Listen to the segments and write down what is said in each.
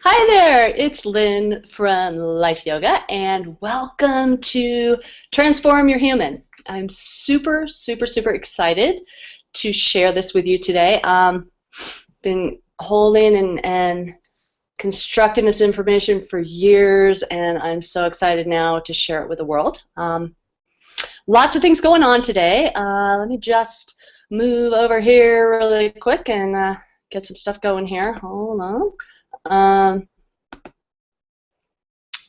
Hi there, it's Lynn from Life Yoga, and welcome to Transform Your Human. I'm super excited to share this with you today. Been holding and constructing this information for years, and I'm so excited now to share it with the world. Lots of things going on today. Let me just move over here really quick and get some stuff going here. Hold on.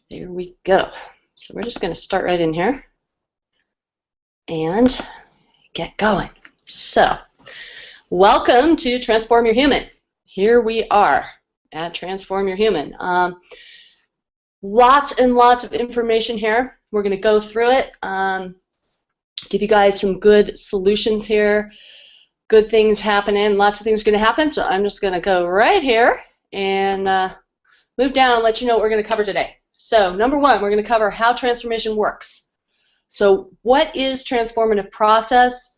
There we go. So we're just going to start right in here and get going. So, welcome to Transform Your Human. Here we are at Transform Your Human. Lots and lots of information here. We're going to go through it, give you guys some good solutions here, good things happening, lots of things are going to happen. So I'm just going to go right here and move down and let you know what we're going to cover today. So number one, we're going to cover how transformation works. So what is transformative process?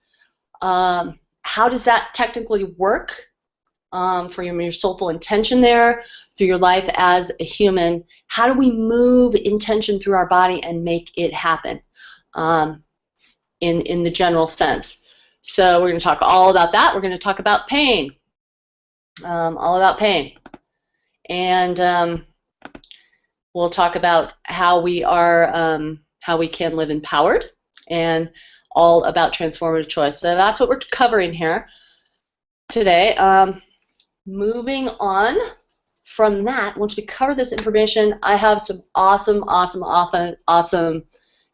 How does that technically work for your soulful intention there through your life as a human? How do we move intention through our body and make it happen in the general sense? So we're going to talk all about that. We're going to talk about pain, all about pain. And we'll talk about how we can live empowered, and all about transformative choice. So that's what we're covering here today. Moving on from that, once we cover this information, I have some awesome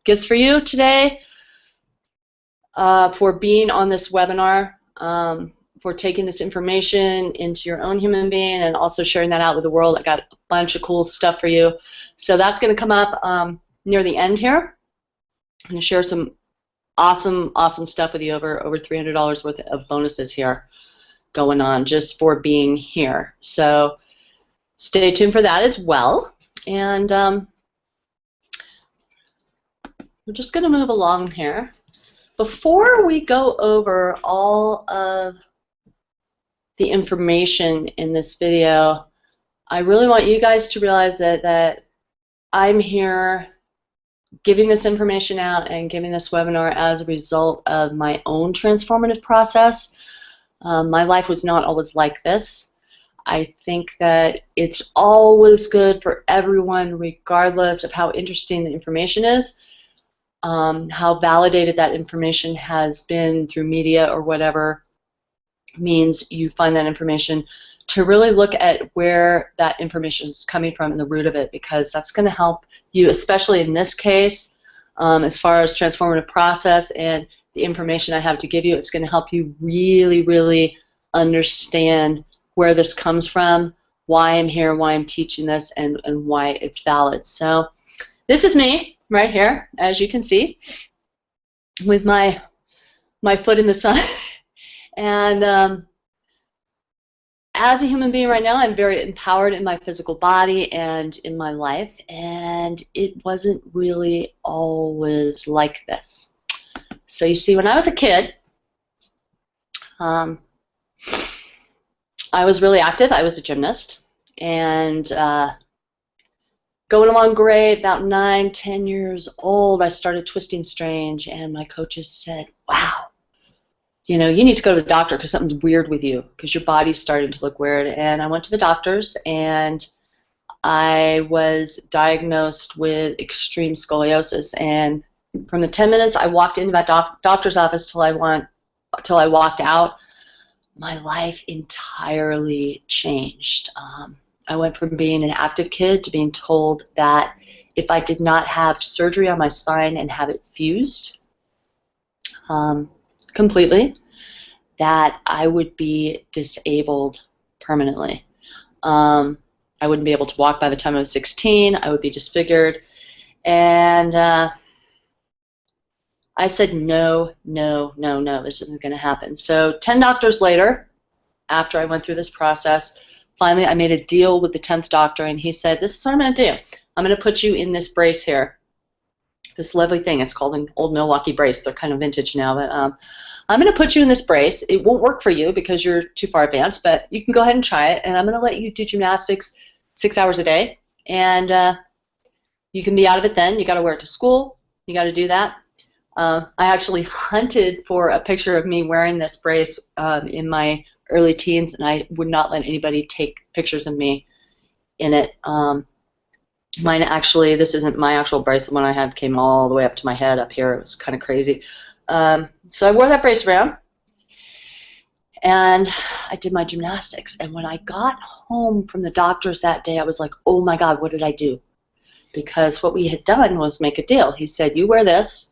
gifts for you today for being on this webinar, for taking this information into your own human being and also sharing that out with the world. I got a bunch of cool stuff for you. So that's going to come up near the end here. I'm going to share some awesome stuff with you, over $300 worth of bonuses here going on just for being here. So stay tuned for that as well. And we're just going to move along here. Before we go over all of the information in this video, I really want you guys to realize that I'm here giving this information out and giving this webinar as a result of my own transformative process. My life was not always like this. I think that it's always good for everyone, regardless of how interesting the information is, how validated that information has been through media or whatever means you find that information, to really look at where that information is coming from and the root of it, because that's going to help you, especially in this case, as far as transformative process and the information I have to give you. It's going to help you really understand where this comes from, why I'm here, why I'm teaching this, and why it's valid. So this is me right here, as you can see, with my foot in the sun. And as a human being right now, I'm very empowered in my physical body and in my life, and it wasn't really always like this. So you see, when I was a kid, I was really active. I was a gymnast, and going along great. About 9, 10 years old, I started twisting strange, and my coaches said, wow, you know, you need to go to the doctor because something's weird with you, because your body's starting to look weird. And I went to the doctors, and I was diagnosed with extreme scoliosis. And from the 10 minutes I walked into that doctor's office till I walked out, my life entirely changed. I went from being an active kid to being told that if I did not have surgery on my spine and have it fused completely, that I would be disabled permanently. I wouldn't be able to walk by the time I was 16. I would be disfigured. And I said, no, this isn't going to happen. So 10 doctors later, after I went through this process, finally I made a deal with the 10th doctor, and he said, this is what I'm going to do. I'm going to put you in this brace here, this lovely thing. It's called an old Milwaukee brace. They're kind of vintage now, but I'm going to put you in this brace. It won't work for you because you're too far advanced, but you can go ahead and try it, and I'm going to let you do gymnastics 6 hours a day, and you can be out of it then. You got to wear it to school. You got to do that. I actually hunted for a picture of me wearing this brace in my early teens, and I would not let anybody take pictures of me in it. Mine actually, this isn't my actual brace. The one I had came all the way up to my head up here. It was kind of crazy. So I wore that brace around, and I did my gymnastics. And when I got home from the doctors that day, I was like, oh my God, what did I do? Because what we had done was make a deal. He said, you wear this,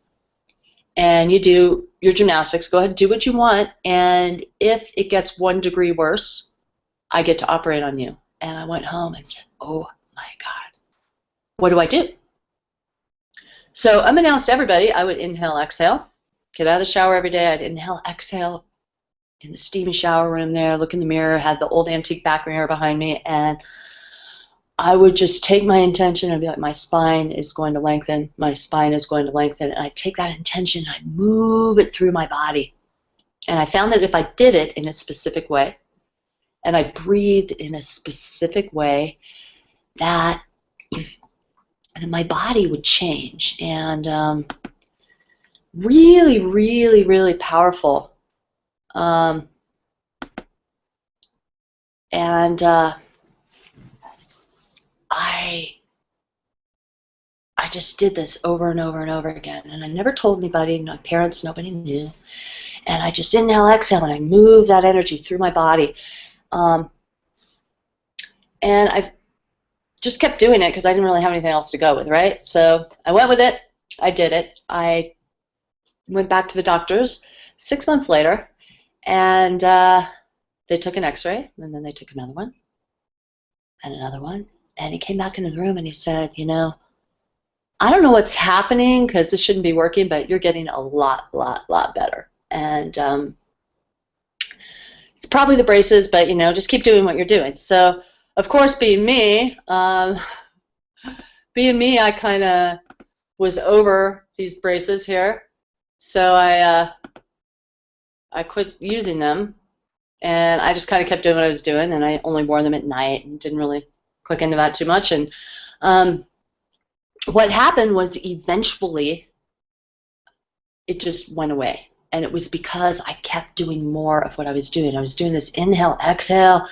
and you do your gymnastics. Go ahead and do what you want, and if it gets 1 degree worse, I get to operate on you. And I went home and said, oh my God, what do I do? So unbeknownst to everybody, I would inhale, exhale, get out of the shower every day. I'd inhale, exhale in the steamy shower room there, look in the mirror, had the old antique back mirror behind me, and I would just take my intention and be like, my spine is going to lengthen, my spine is going to lengthen, and I'd take that intention and I'd move it through my body. And I found that if I did it in a specific way, and I breathed in a specific way, that my body would change. And really, really, really powerful. I just did this over and over and over again, and I never told anybody, my parents, nobody knew. And I just inhale, exhale, and I move that energy through my body. And I just kept doing it because I didn't really have anything else to go with, right? So I went with it. I did it. I went back to the doctors 6 months later, and they took an x-ray, and then they took another one, and another one. And he came back into the room and he said, you know, I don't know what's happening because this shouldn't be working, but you're getting a lot better. And it's probably the braces, but, you know, just keep doing what you're doing. So, of course, being me, I kind of was over these braces here. So I quit using them, and I just kind of kept doing what I was doing, and I only wore them at night and didn't really click into that too much. And what happened was eventually it just went away. And it was because I kept doing more of what I was doing. I was doing this inhale, exhale,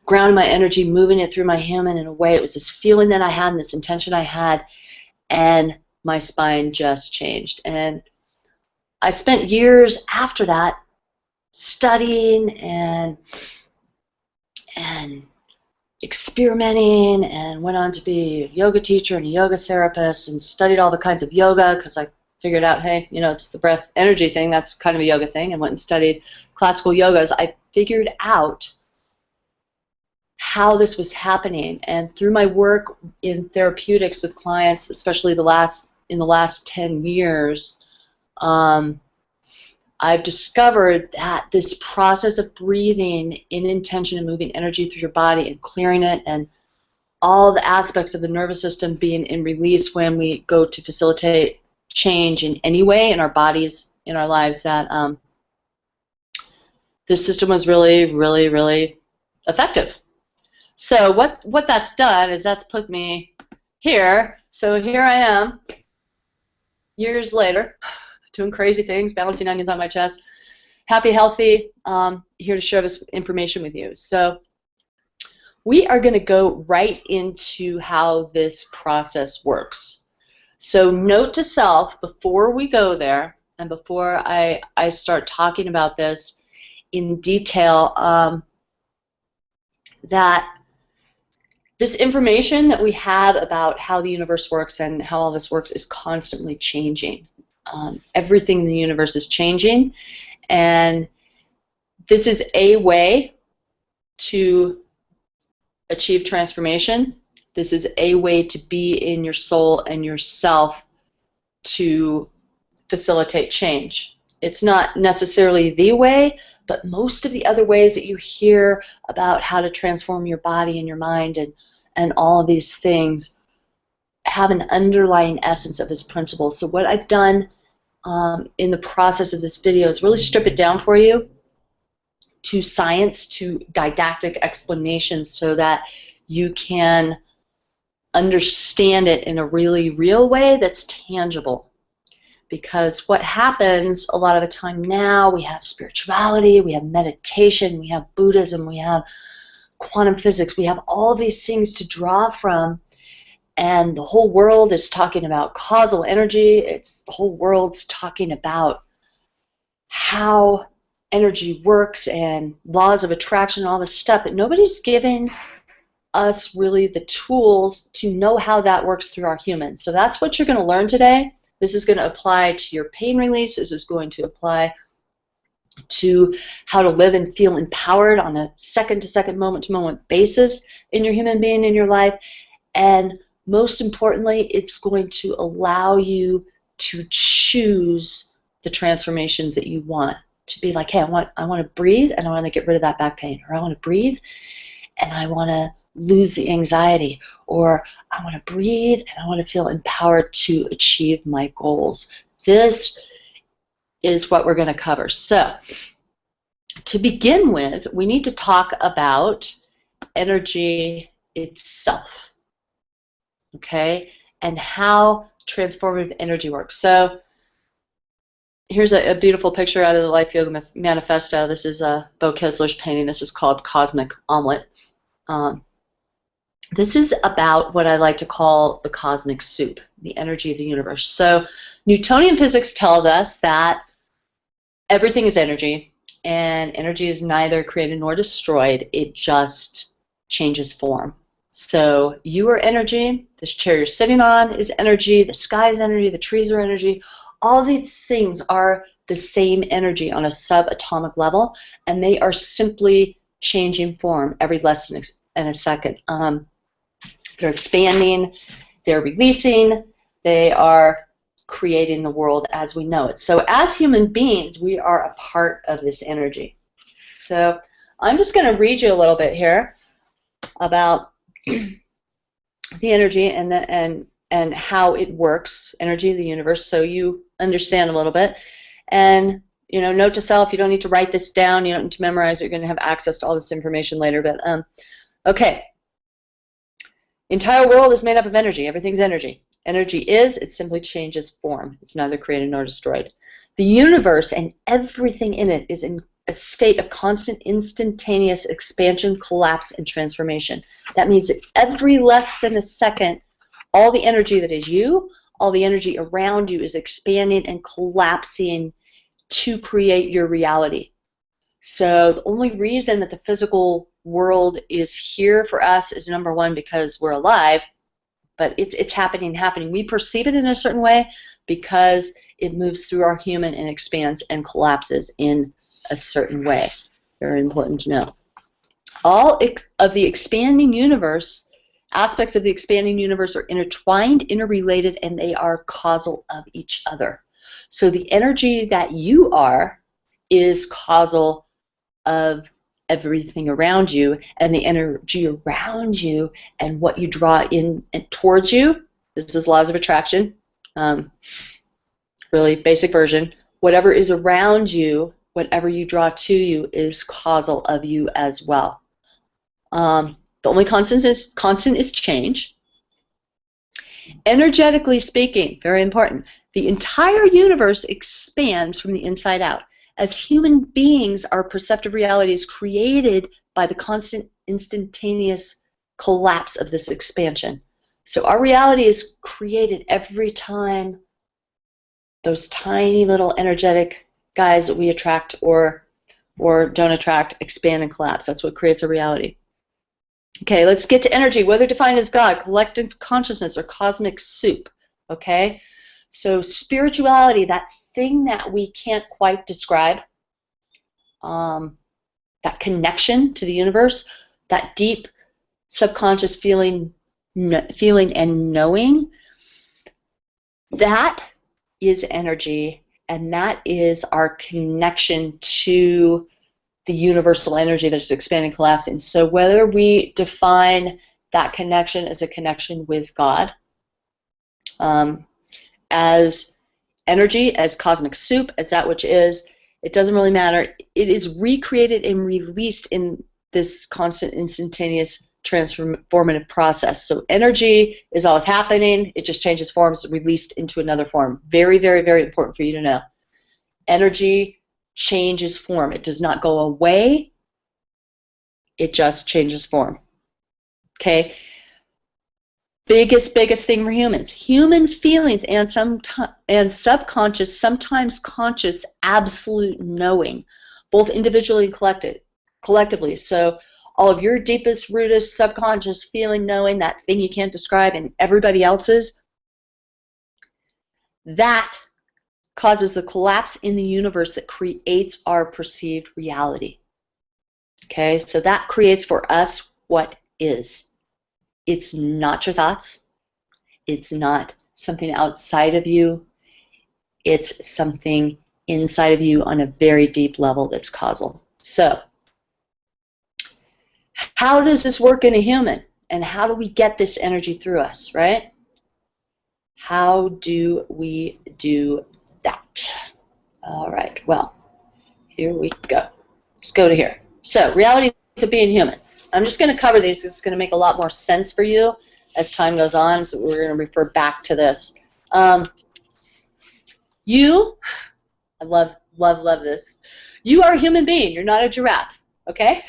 grounding my energy, moving it through my human in a way. It was this feeling that I had and this intention I had, and my spine just changed. And I spent years after that studying and experimenting, and went on to be a yoga teacher and a yoga therapist, and studied all the kinds of yoga because I figured out, hey, you know, it's the breath energy thing, that's kind of a yoga thing, and went and studied classical yogas. I figured out how this was happening, and through my work in therapeutics with clients, especially in the last 10 years, I've discovered that this process of breathing in intention and moving energy through your body and clearing it, and all the aspects of the nervous system being in release when we go to facilitate change in any way in our bodies, in our lives, that this system was really, really, really effective. So what that's done is that's put me here. So here I am, years later, doing crazy things, balancing onions on my chest, happy, healthy, here to share this information with you. So we are going to go right into how this process works. So note to self, before we go there, and before I start talking about this in detail, that this information that we have about how the universe works and how all this works is constantly changing. Everything in the universe is changing, and this is a way to achieve transformation. This is a way to be in your soul and yourself to facilitate change. It's not necessarily the way, but most of the other ways that you hear about how to transform your body and your mind and all of these things have an underlying essence of this principle. So what I've done in the process of this video is really strip it down for you to science, to didactic explanations, so that you can understand it in a really real way that's tangible. Because what happens a lot of the time now, we have spirituality, we have meditation, we have Buddhism, we have quantum physics, we have all these things to draw from, and the whole world is talking about causal energy. The whole world's talking about how energy works and laws of attraction and all this stuff, but nobody's giving us really the tools to know how that works through our humans. So that's what you're going to learn today. This is going to apply to your pain release. This is going to apply to how to live and feel empowered on a second-to-second, moment-to-moment basis in your human being in your life. And most importantly, it's going to allow you to choose the transformations that you want. To be like, hey, I want to breathe and I want to get rid of that back pain, or I want to breathe and I want to lose the anxiety, or I want to breathe and I want to feel empowered to achieve my goals. This is what we're going to cover. So, to begin with, we need to talk about energy itself, okay, and how transformative energy works. So, here's a beautiful picture out of the Life Yoga Manifesto. This is Bo Kizler's painting. This is called Cosmic Omelet. This is about what I like to call the cosmic soup, the energy of the universe. So Newtonian physics tells us that everything is energy, and energy is neither created nor destroyed. It just changes form. So you are energy. This chair you're sitting on is energy. The sky is energy. The trees are energy. All these things are the same energy on a subatomic level, and they are simply changing form every less than a second. They're expanding, they're releasing, they are creating the world as we know it. So as human beings, we are a part of this energy. So I'm just going to read you a little bit here about the energy and how it works, energy of the universe, so you understand a little bit. And note to self, you don't need to write this down, you don't need to memorize it, you're going to have access to all this information later. But okay. Entire world is made up of energy. Everything's energy. Energy it simply changes form. It's neither created nor destroyed. The universe and everything in it is in a state of constant instantaneous expansion, collapse, and transformation. That means that every less than a second, all the energy that is you, all the energy around you is expanding and collapsing to create your reality. So the only reason that the physical world is here for us is, number one, because we're alive, but it's happening. We perceive it in a certain way because it moves through our human and expands and collapses in a certain way. Very important to know. All of the expanding universe, aspects of the expanding universe are intertwined, interrelated, and they are causal of each other. So the energy that you are is causal of everything around you, and the energy around you and what you draw in and towards you. This is laws of attraction, really basic version. Whatever is around you, whatever you draw to you is causal of you as well. The only constant is change. Energetically speaking, very important, the entire universe expands from the inside out. As human beings, our perceptive reality is created by the constant instantaneous collapse of this expansion. So our reality is created every time those tiny little energetic guys that we attract or don't attract expand and collapse. That's what creates a reality. Okay, let's get to energy, whether defined as God, collective consciousness, or cosmic soup. Okay, so spirituality, that thing that we can't quite describe, that connection to the universe, that deep subconscious feeling and knowing, that is energy, and that is our connection to the universal energy that's expanding, collapsing. So whether we define that connection as a connection with God, as energy, as cosmic soup, as that which is, it doesn't really matter. It is recreated and released in this constant instantaneous transformative process. So energy is always happening. It just changes forms, released into another form. Very, very, very important for you to know. Energy changes form. It does not go away. It just changes form. Okay? Biggest thing for humans. Human feelings and subconscious, sometimes conscious, absolute knowing, both individually and collectively. So all of your deepest, rootest, subconscious feeling, knowing, that thing you can't describe, and everybody else's, that causes the collapse in the universe that creates our perceived reality. Okay, so that creates for us what is. It's not your thoughts. It's not something outside of you. It's something inside of you on a very deep level that's causal. So, how does this work in a human? And how do we get this energy through us, right? How do we do that? All right, well, here we go. Let's go to here. So, reality of being human. I'm just going to cover these. It's going to make a lot more sense for you as time goes on, so we're going to refer back to this. You, I love this. You are a human being. You're not a giraffe, okay?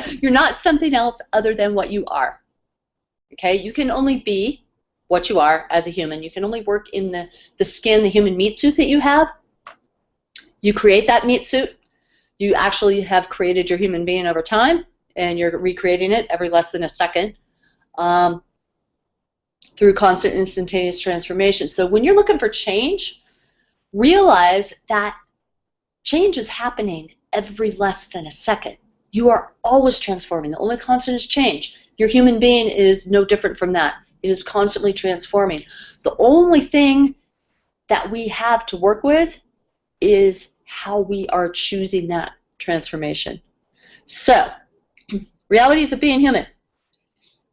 You're not something else other than what you are, okay? You can only be what you are as a human. You can only work in the skin, the human meat suit that you have. You create that meat suit. You actually have created your human being over time, and you're recreating it every less than a second through constant instantaneous transformation. So when you're looking for change, realize that change is happening every less than a second. You are always transforming. The only constant is change. Your human being is no different from that. It is constantly transforming. The only thing that we have to work with is how we are choosing that transformation. So, realities of being human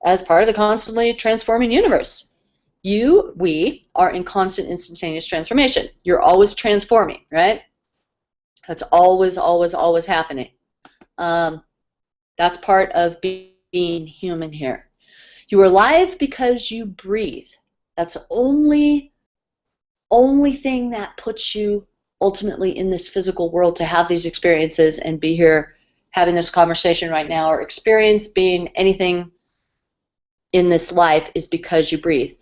as part of the constantly transforming universe. We are in constant instantaneous transformation. You're always transforming, right? That's always, always, always happening. That's part of being human here. You are alive because you breathe. That's the only thing that puts you ultimately in this physical world to have these experiences and be here having this conversation right now, or experience being anything in this life, is because you breathe.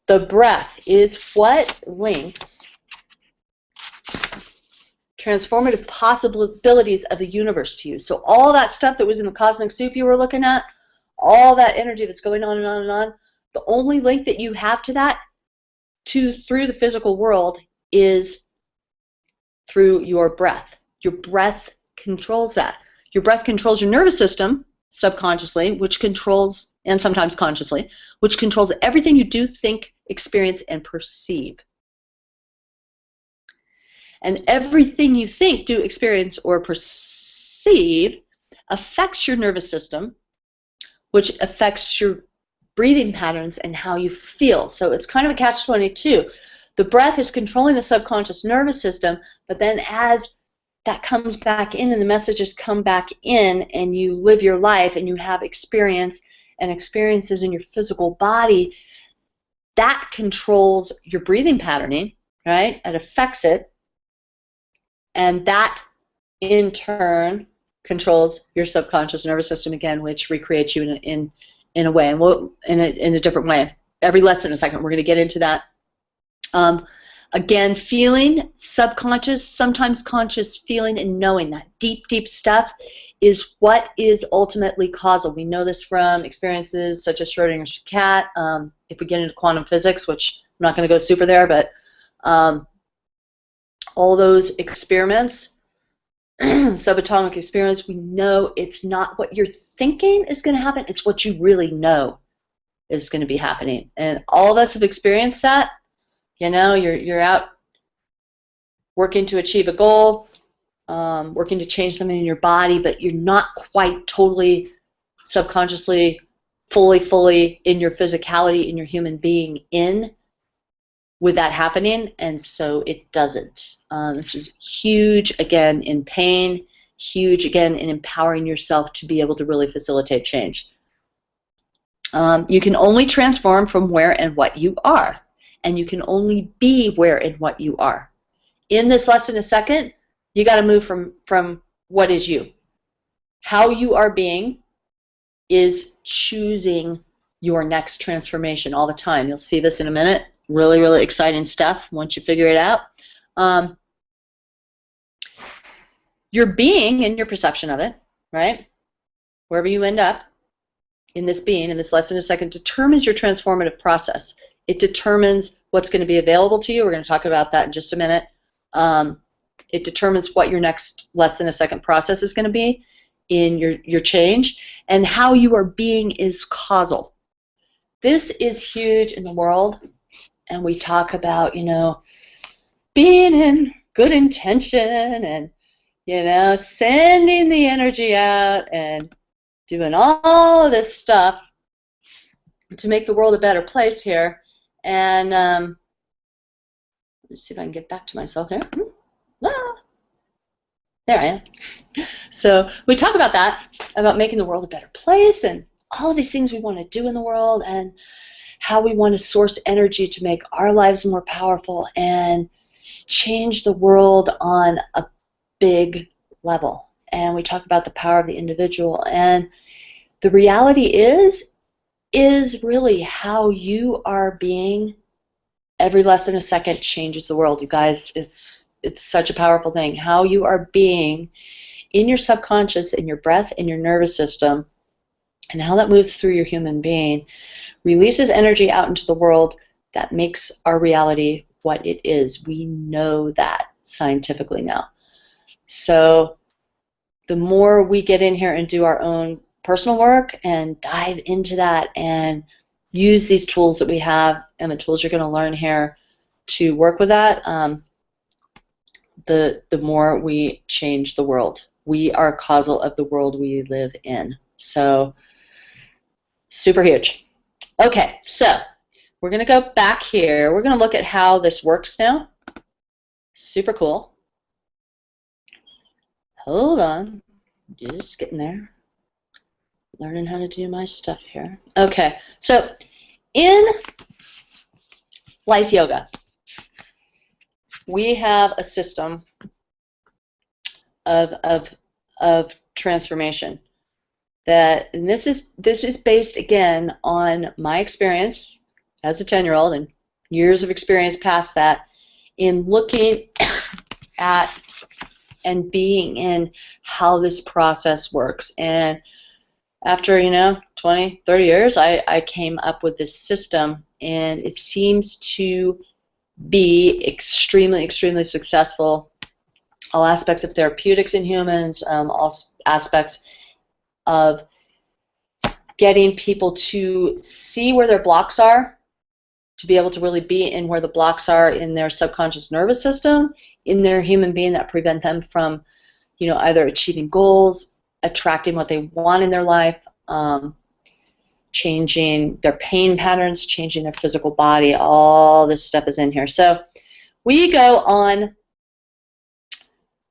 The breath is what links transformative possibilities of the universe to you. So all that stuff that was in the cosmic soup you were looking at, all that energy that's going on and on and on, the only link that you have to that through the physical world is through your breath. Your breath controls that. Your breath controls your nervous system subconsciously, which controls, and sometimes consciously, which controls everything you do, think, experience, and perceive. And everything you think, do, experience, or perceive affects your nervous system, which affects your breathing patterns and how you feel. So it's kind of a catch-22. The breath is controlling the subconscious nervous system, but then as that comes back in and the messages come back in and you live your life and you have experience and experiences in your physical body, that controls your breathing patterning, right? It affects it. And that, in turn, controls your subconscious nervous system again, which recreates you in a way, and we'll in a different way. Every lesson in a second, we're going to get into that. Again, feeling, subconscious, sometimes conscious feeling and knowing, that deep, deep stuff is what is ultimately causal. We know this from experiences such as Schrodinger's cat. If we get into quantum physics, which I'm not going to go super there, but all those experiments, subatomic experiments, we know it's not what you're thinking is going to happen, it's what you really know is going to be happening. And all of us have experienced that. You know, you're out working to achieve a goal, working to change something in your body, but you're not quite totally subconsciously, fully in your physicality, in your human being with that happening, and so it doesn't. This is huge, again, in pain, huge, again, in empowering yourself to be able to really facilitate change. You can only transform from where and what you are, and you can only be where and what you are. In this less than a second, you got to move from what is you. How you are being is choosing your next transformation all the time. You'll see this in a minute. Really, really exciting stuff once you figure it out. Your being and your perception of it, right? Wherever you end up in this being, in this less than a second, determines your transformative process. It determines what's going to be available to you. We're going to talk about that in just a minute. It determines what your next less than a second process is going to be in your change, and how you are being is causal. This is huge in the world, and we talk about, you know, being in good intention and, you know, sending the energy out and doing all of this stuff to make the world a better place here. And let's see if I can get back to myself here. There I am. So we talk about that, about making the world a better place and all of these things we want to do in the world and how we want to source energy to make our lives more powerful and change the world on a big level. And we talk about the power of the individual. And the reality is really how you are being every less than a second changes the world, you guys. It's such a powerful thing. How you are being in your subconscious, in your breath, in your nervous system, and how that moves through your human being, releases energy out into the world that makes our reality what it is. We know that scientifically now. So the more we get in here and do our own personal work and dive into that and use these tools that we have and the tools you're going to learn here to work with that, the more we change the world. We are causal of the world we live in. So, super huge. Okay, so we're going to go back here. We're going to look at how this works now. Super cool. Hold on. Just getting there. Learning how to do my stuff here. Okay, so in Life Yoga, we have a system of transformation that, and this is based again on my experience as a 10-year-old and years of experience past that in looking at and being in how this process works. And after, 20, 30 years, I came up with this system, and it seems to be extremely, extremely successful. All aspects of therapeutics in humans, all aspects of getting people to see where their blocks are, to be able to really be in where the blocks are in their subconscious nervous system, in their human being that prevent them from, either achieving goals, attracting what they want in their life, changing their pain patterns, changing their physical body. All this stuff is in here. So we go on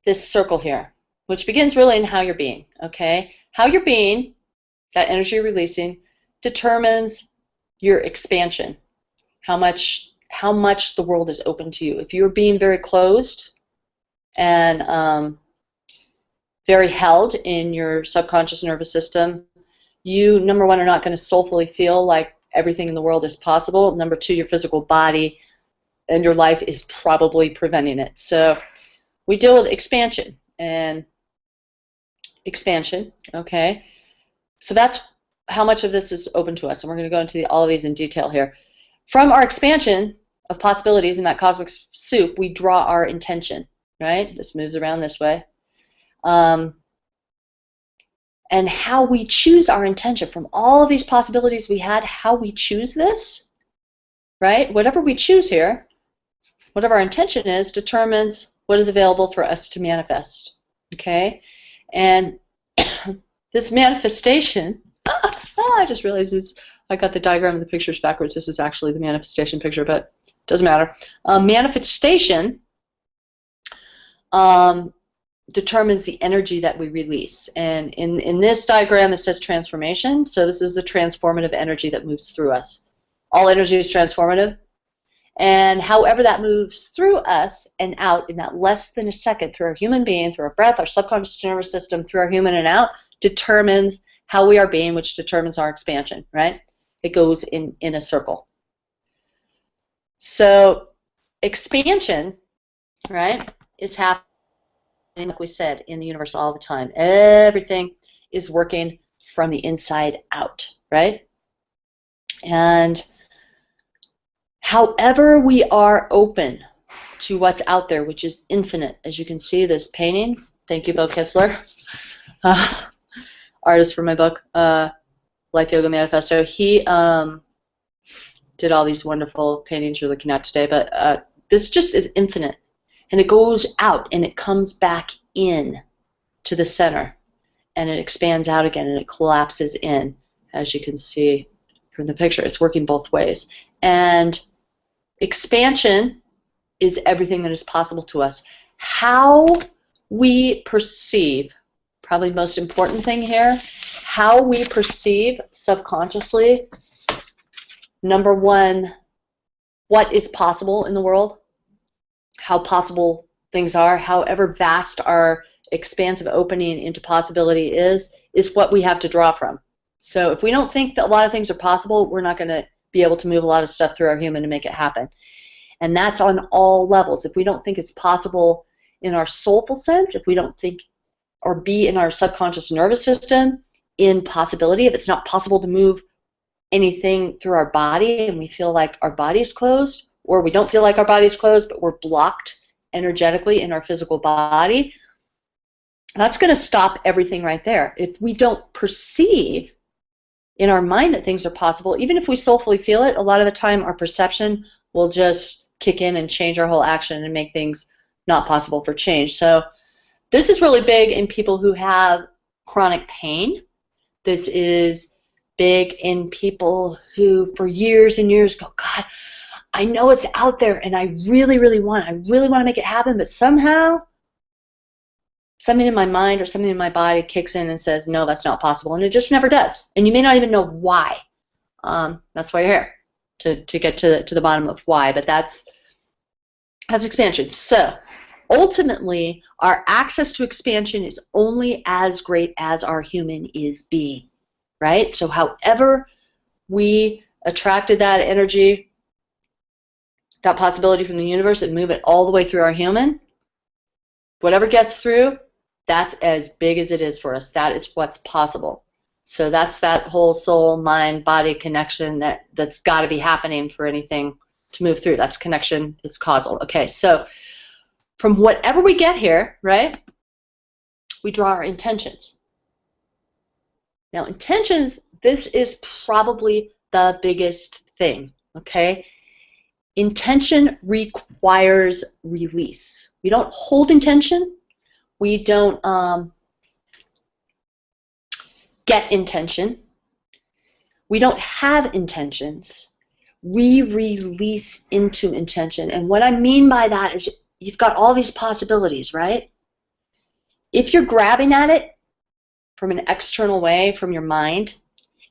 this circle here, which begins really in how you're being, okay? How you're being, that energy you're releasing, determines your expansion, how much the world is open to you. If you're being very closed and very held in your subconscious nervous system, you, number one, are not going to soulfully feel like everything in the world is possible. Number two, your physical body and your life is probably preventing it. So we deal with expansion and expansion, okay? So that's how much of this is open to us, and we're going to go into all of these in detail here. From our expansion of possibilities in that cosmic soup, we draw our intention, right? This moves around this way. And how we choose our intention from all of these possibilities we had, how we choose this, right? Whatever we choose here, whatever our intention is, determines what is available for us to manifest, okay? And this manifestation, I just realized I got the diagram of the pictures backwards. This is actually the manifestation picture, but it doesn't matter. Manifestation determines the energy that we release. And in this diagram, it says transformation. So this is the transformative energy that moves through us. All energy is transformative. And however that moves through us and out in that less than a second through our human being, through our breath, our subconscious nervous system, through our human and out, determines how we are being, which determines our expansion, right? It goes in a circle. So expansion, right, is happening, like we said, in the universe all the time. Everything is working from the inside out, right? And however we are open to what's out there, which is infinite, as you can see this painting. Thank you, Bo Kessler, artist for my book, Life Yoga Manifesto. He did all these wonderful paintings you're looking at today, but this just is infinite. And it goes out and it comes back in to the center, and it expands out again and it collapses in, as you can see from the picture. It's working both ways. And expansion is everything that is possible to us. How we perceive, probably the most important thing here, how we perceive subconsciously, number one, what is possible in the world, how possible things are, however vast our expansive opening into possibility is what we have to draw from. So if we don't think that a lot of things are possible, we're not going to be able to move a lot of stuff through our human to make it happen. And that's on all levels. If we don't think it's possible in our soulful sense, if we don't think or be in our subconscious nervous system in possibility, if it's not possible to move anything through our body and we feel like our body's closed, or we don't feel like our body's closed but we're blocked energetically in our physical body, that's going to stop everything right there. If we don't perceive in our mind that things are possible, even if we soulfully feel it, a lot of the time our perception will just kick in and change our whole action and make things not possible for change. So this is really big in people who have chronic pain. This is big in people who for years and years go, God, I know it's out there and I really, really want it. I really want to make it happen, but somehow something in my mind or something in my body kicks in and says, no, that's not possible, and it just never does. And you may not even know why. That's why you're here, to get to the bottom of why, but that's expansion. So ultimately, our access to expansion is only as great as our human is being, right? So however we attracted that energy, that possibility from the universe, and move it all the way through our human, whatever gets through, that's as big as it is for us. That is what's possible. So that's that whole soul, mind, body connection that's got to be happening for anything to move through. That's connection. It's causal. Okay, so from whatever we get here, right, we draw our intentions. Now, intentions, this is probably the biggest thing, okay? Intention requires release. We don't hold intention. We don't get intention. We don't have intentions. We release into intention. And what I mean by that is you've got all these possibilities, right? If you're grabbing at it from an external way, from your mind,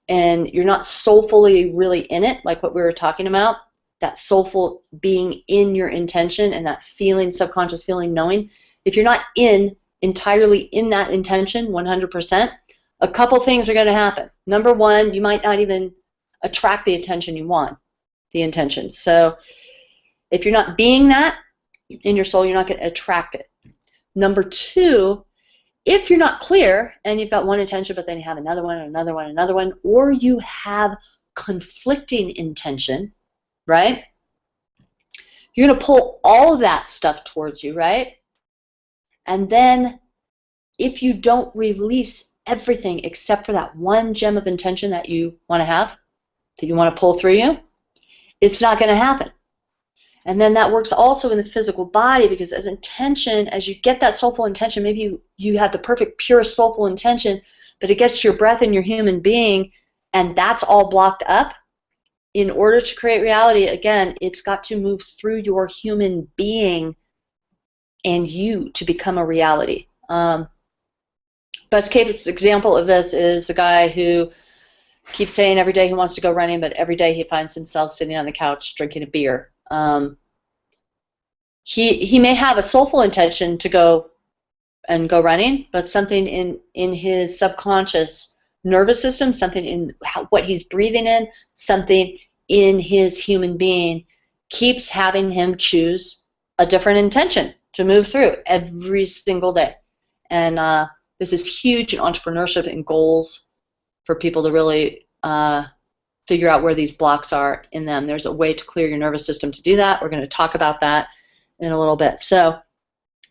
and you're not soulfully really in it, like what we were talking about, that soulful being in your intention and that feeling, subconscious feeling, knowing, if you're not entirely in that intention 100%, a couple things are going to happen. Number one, you might not even attract the attention you want, the intention. So if you're not being that in your soul, you're not going to attract it. Number two, if you're not clear and you've got one intention but then you have another one, another one, another one, or you have conflicting intention, right? You're going to pull all of that stuff towards you, right? And then if you don't release everything except for that one gem of intention that you want to have, that you want to pull through you, it's not going to happen. And then that works also in the physical body, because as intention, as you get that soulful intention, maybe you have the perfect, pure soulful intention, but it gets to your breath and your human being, and that's all blocked up. In order to create reality, again, it's got to move through your human being and you to become a reality. Best case example of this is the guy who keeps saying every day he wants to go running, but every day he finds himself sitting on the couch drinking a beer. He may have a soulful intention to go running, but something in his subconscious nervous system, something in what he's breathing in, something in his human being keeps having him choose a different intention to move through every single day. And this is huge in entrepreneurship and goals for people to really figure out where these blocks are in them. There's a way to clear your nervous system to do that. We're going to talk about that in a little bit. So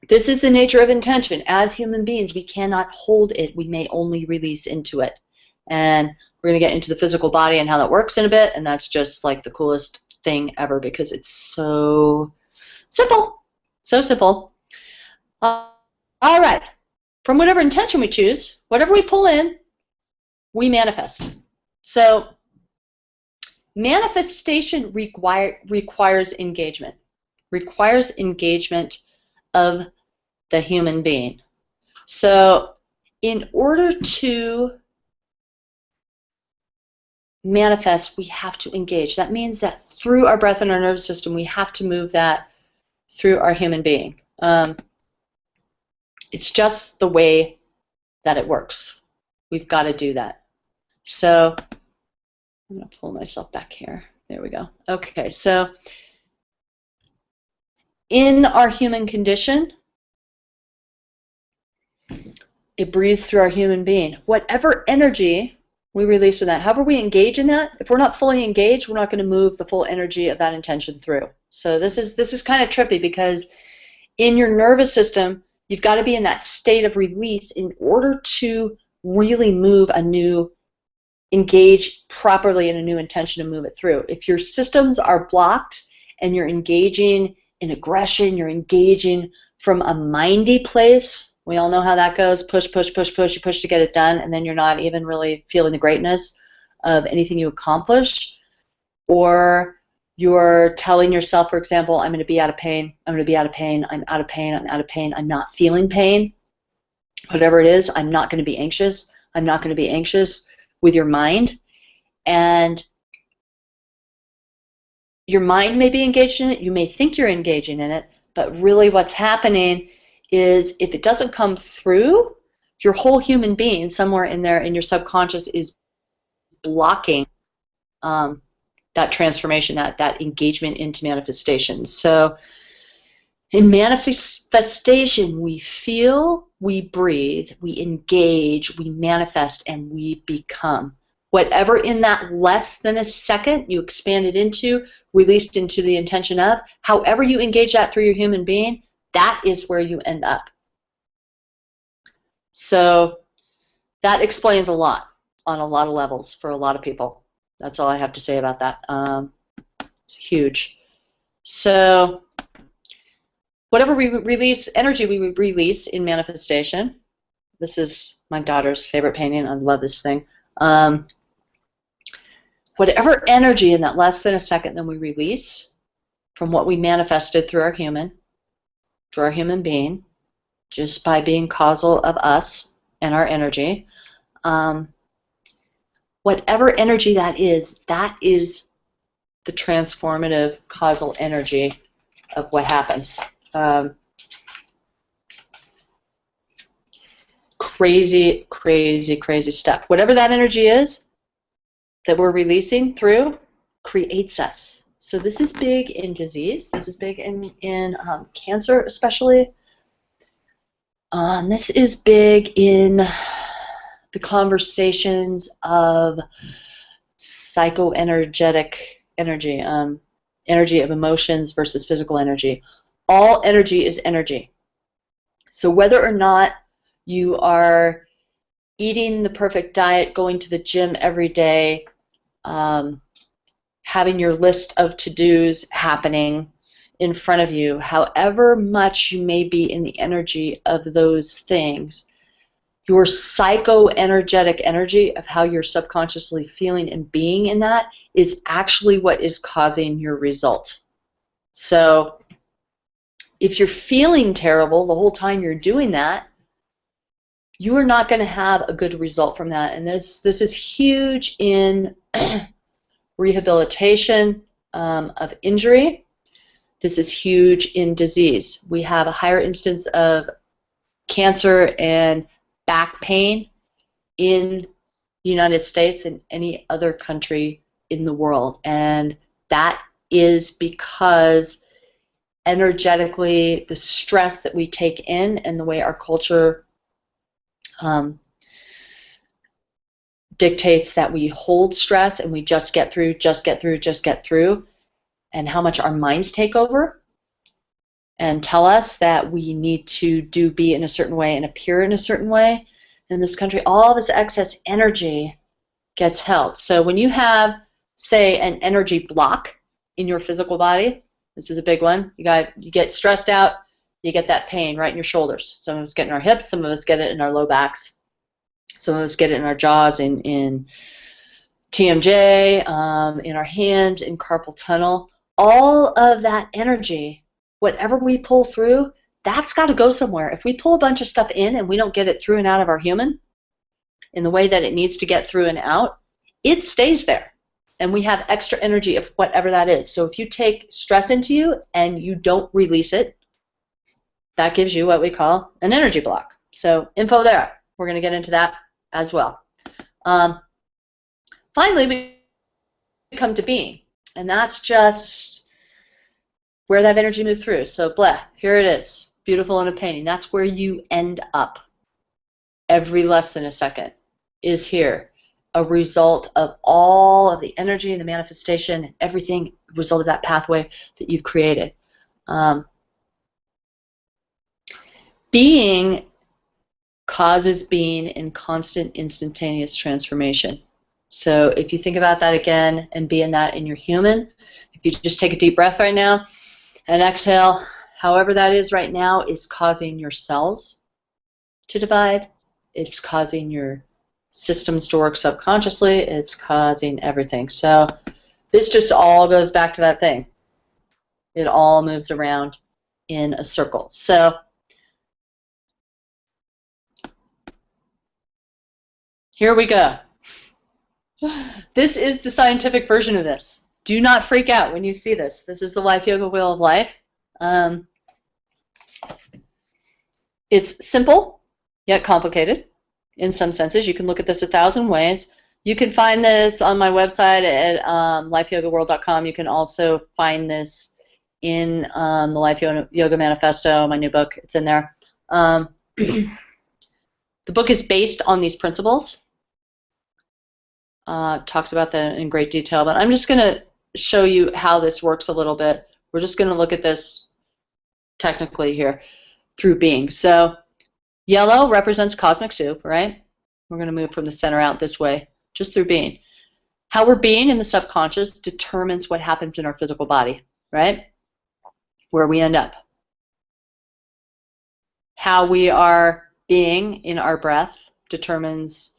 this is the nature of intention. As human beings, we cannot hold it. We may only release into it. And we're going to get into the physical body and how that works in a bit, and that's just like the coolest thing ever because it's so simple. So simple. All right. From whatever intention we choose, whatever we pull in, we manifest. So manifestation requires engagement. Requires engagement of the human being. So in order to manifest, we have to engage. That means that through our breath and our nervous system, we have to move that through our human being. It's just the way that it works. We've got to do that. So I'm going to pull myself back here. There we go. Okay, so in our human condition, it breathes through our human being. Whatever energy we release in that, however we engage in that, if we're not fully engaged, we're not going to move the full energy of that intention through. So this is kind of trippy because in your nervous system, you've got to be in that state of release in order to really move engage properly in a new intention to move it through. If your systems are blocked and you're engaging in aggression, you're engaging from a mindy place, we all know how that goes, push, push, push, push, you push to get it done, and then you're not even really feeling the greatness of anything you accomplish, or you're telling yourself, for example, I'm going to be out of pain, I'm going to be out of pain, I'm out of pain, I'm out of pain, I'm not feeling pain, whatever it is, I'm not going to be anxious, I'm not going to be anxious with your mind, and your mind may be engaged in it, you may think you're engaging in it, but really what's happening is if it doesn't come through, your whole human being somewhere in there in your subconscious is blocking that transformation, that engagement into manifestation. So in manifestation, we feel, we breathe, we engage, we manifest, and we become. Whatever in that less than a second you expand it into, released into the intention of, however you engage that through your human being, that is where you end up. So that explains a lot on a lot of levels for a lot of people. That's all I have to say about that. It's huge. So whatever we release, energy we release in manifestation. This is my daughter's favorite painting. I love this thing. Whatever energy in that less than a second that we release from what we manifested through our human being, just by being causal of us and our energy, whatever energy that is the transformative causal energy of what happens. Crazy, crazy, crazy stuff. Whatever that energy is that we're releasing through creates us. So this is big in disease. This is big in cancer especially. This is big in the conversations of psychoenergetic energy, energy of emotions versus physical energy. All energy is energy. So whether or not you are eating the perfect diet, going to the gym every day, having your list of to-dos happening in front of you, however much you may be in the energy of those things, your psychoenergetic energy of how you're subconsciously feeling and being in that is actually what is causing your result. So if you're feeling terrible the whole time you're doing that, you are not going to have a good result from that. And this is huge in rehabilitation of injury. This is huge in disease. We have a higher instance of cancer and back pain in the United States than any other country in the world. And that is because energetically the stress that we take in and the way our culture dictates that we hold stress and we just get through, and how much our minds take over and tell us that we need to be in a certain way and appear in a certain way. In this country, all this excess energy gets held. So when you have, say, an energy block in your physical body, this is a big one, you get stressed out, you get that pain right in your shoulders. Some of us get it in our hips, some of us get it in our low backs, some of us get it in our jaws, in TMJ, in our hands, in carpal tunnel. All of that energy, whatever we pull through, that's got to go somewhere. If we pull a bunch of stuff in and we don't get it through and out of our human in the way that it needs to get through and out, it stays there. And we have extra energy of whatever that is. So if you take stress into you and you don't release it, that gives you what we call an energy block. So info there. We're going to get into that as well. Finally, we come to being. And that's just where that energy moves through. So blah, here it is. Beautiful in a painting. That's where you end up. Every less than a second is here. A result of all of the energy and the manifestation and everything, result of that pathway that you've created. Being causes being in constant instantaneous transformation. So if you think about that again and be in that in your human, if you just take a deep breath right now and exhale, however that is right now is causing your cells to divide. It's causing your systems to work subconsciously. It's causing everything. So this just all goes back to that thing. It all moves around in a circle. So here we go. This is the scientific version of this. Do not freak out when you see this. This is the Life Yoga Wheel of Life. It's simple, yet complicated in some senses. You can look at this 1,000 ways. You can find this on my website at lifeyogaworld.com. You can also find this in the Life Yoga Manifesto, my new book. It's in there. The book is based on these principles. Talks about that in great detail, but I'm just going to show you how this works a little bit. We're just going to look at this technically here through being. So yellow represents cosmic soup, right? We're going to move from the center out this way, just through being. How we're being in the subconscious determines what happens in our physical body, right? Where we end up. How we are being in our breath determines,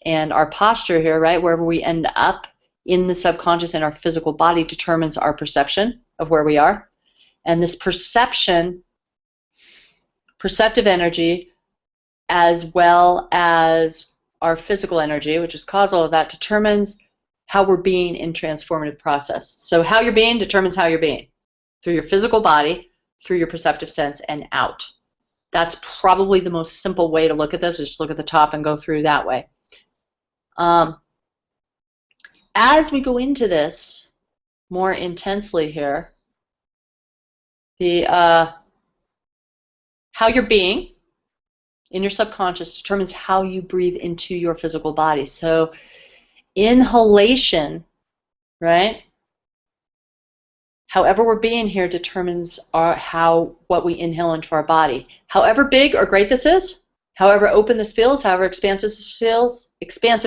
and our posture here, right, wherever we end up in the subconscious and our physical body determines our perception of where we are. And this perceptive energy, as well as our physical energy, which is causal of that, determines how we're being in transformative process. So how you're being determines how you're being, through your physical body, through your perceptive sense, and out. That's probably the most simple way to look at this, is just look at the top and go through that way. As we go into this more intensely here, the how you're being in your subconscious determines how you breathe into your physical body. So inhalation, right? However we're being here determines what we inhale into our body. However big or great this is, however open this feels, however expansive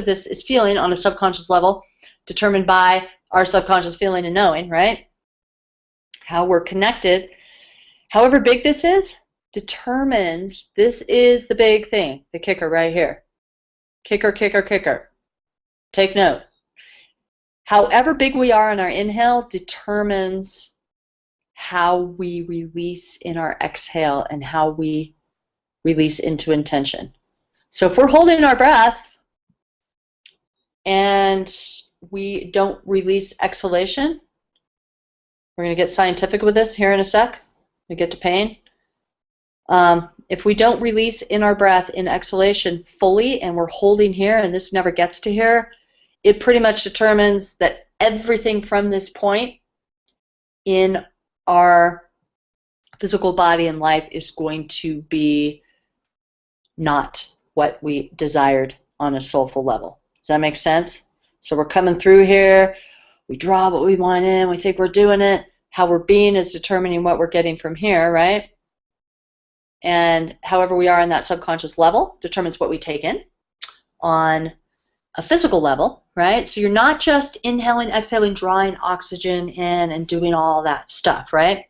this is feeling on a subconscious level, determined by our subconscious feeling and knowing, right? How we're connected. However big this is, determines, this is the big thing, the kicker right here. Kicker, kicker, kicker. Take note. However big we are in our inhale determines how we release in our exhale and how we release into intention. So if we're holding our breath and we don't release exhalation, we're going to get scientific with this here in a sec. We get to pain. If we don't release in our breath in exhalation fully and we're holding here and this never gets to here, it pretty much determines that everything from this point in our physical body and life is going to be not what we desired on a soulful level. Does that make sense? So we're coming through here, we draw what we want in, we think we're doing it. How we're being is determining what we're getting from here, right? And however we are on that subconscious level determines what we take in on a physical level, right? So you're not just inhaling, exhaling, drawing oxygen in and doing all that stuff, right?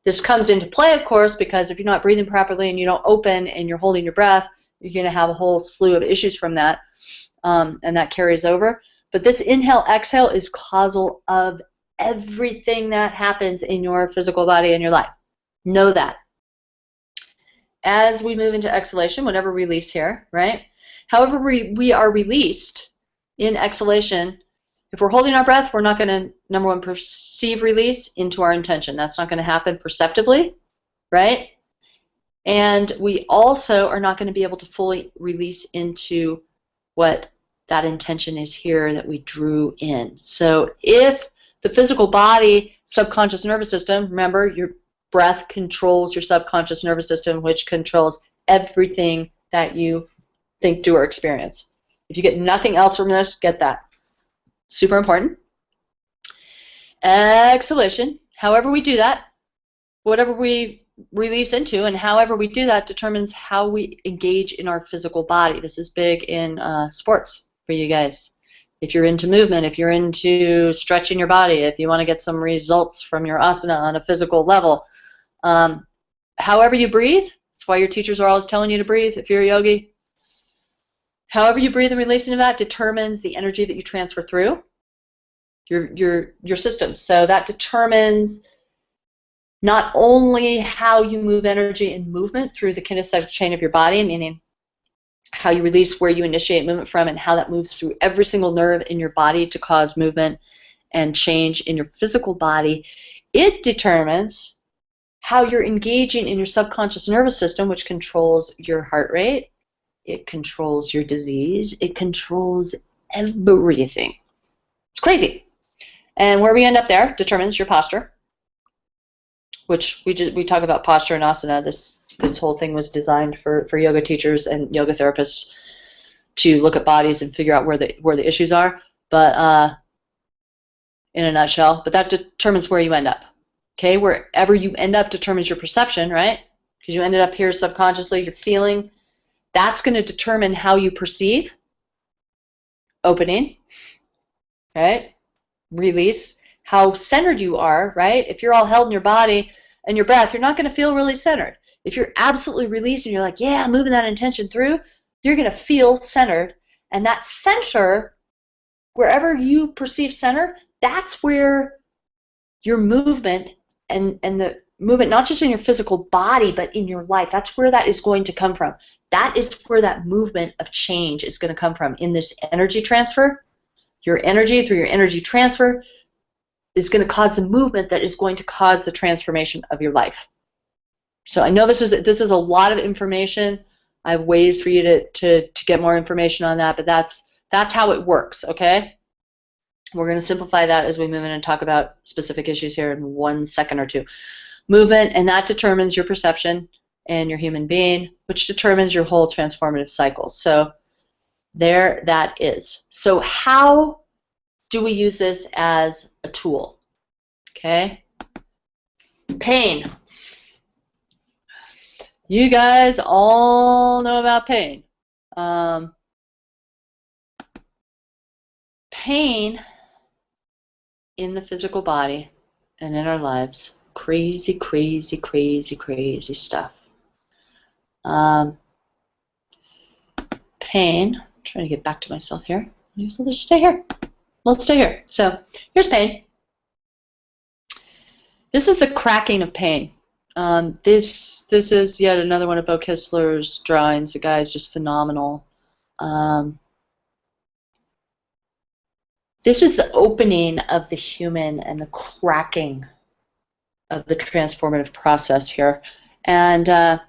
This comes into play, of course, because if you're not breathing properly and you don't open and you're holding your breath, you're going to have a whole slew of issues from that, and that carries over. But this inhale, exhale is causal of everything that happens in your physical body and your life. Know that. As we move into exhalation, whenever we release here, right? However we are released in exhalation, if we're holding our breath, we're not going to, number one, perceive release into our intention. That's not going to happen perceptively, right? And we also are not going to be able to fully release into what that intention is here that we drew in. So if the physical body, subconscious nervous system, remember your breath controls your subconscious nervous system, which controls everything that you think, do, or experience. If you get nothing else from this, get that. Super important. Exhalation, however we do that, whatever we release into and however we do that determines how we engage in our physical body. This is big in sports for you guys. If you're into movement, if you're into stretching your body, if you want to get some results from your asana on a physical level, however you breathe, that's why your teachers are always telling you to breathe if you're a yogi. However you breathe and release into that determines the energy that you transfer through your system. So that determines not only how you move energy and movement through the kinesthetic chain of your body, meaning how you release, where you initiate movement from, and how that moves through every single nerve in your body to cause movement and change in your physical body. It determines how you're engaging in your subconscious nervous system, which controls your heart rate, it controls your disease, it controls everything. It's crazy. And where we end up there determines your posture, which we talk about posture and asana. This whole thing was designed for yoga teachers and yoga therapists to look at bodies and figure out where the issues are. But in a nutshell, but that determines where you end up. Okay, wherever you end up determines your perception, right? Because you ended up here subconsciously, you're feeling. That's going to determine how you perceive. Opening, right? Release. How centered you are, right? If you're all held in your body and your breath, you're not going to feel really centered. If you're absolutely released and you're like, yeah, I'm moving that intention through, you're going to feel centered. And that center, wherever you perceive center, that's where your movement and the movement, not just in your physical body, but in your life, that's where that is going to come from. That is where that movement of change is going to come from. In this energy transfer, your energy through your energy transfer is going to cause the movement that is going to cause the transformation of your life. So I know this is a lot of information. I have ways for you to get more information on that, but that's how it works, okay? We're going to simplify that as we move in and talk about specific issues here in 1 second or two. Movement, and that determines your perception and your human being, which determines your whole transformative cycle. So there that is. So how do we use this as a tool? Okay. Pain. You guys all know about pain. Pain in the physical body and in our lives. Crazy, crazy, crazy, crazy stuff. Pain. I'm trying to get back to myself here. So let's stay here. Let's stay here. So here's pain. This is the cracking of pain. This is yet another one of Bo Kistler's drawings. The guy is just phenomenal. This is the opening of the human and the cracking of the transformative process here. And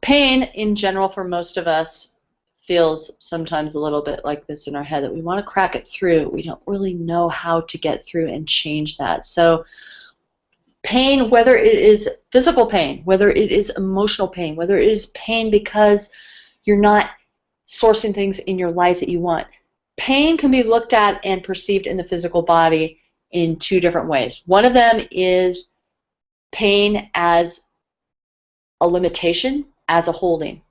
pain, in general, for most of us, feels sometimes a little bit like this in our head, that we want to crack it through. We don't really know how to get through and change that. So pain, whether it is physical pain, whether it is emotional pain, whether it is pain because you're not sourcing things in your life that you want, pain can be looked at and perceived in the physical body in two different ways. One of them is pain as a limitation, as a holding,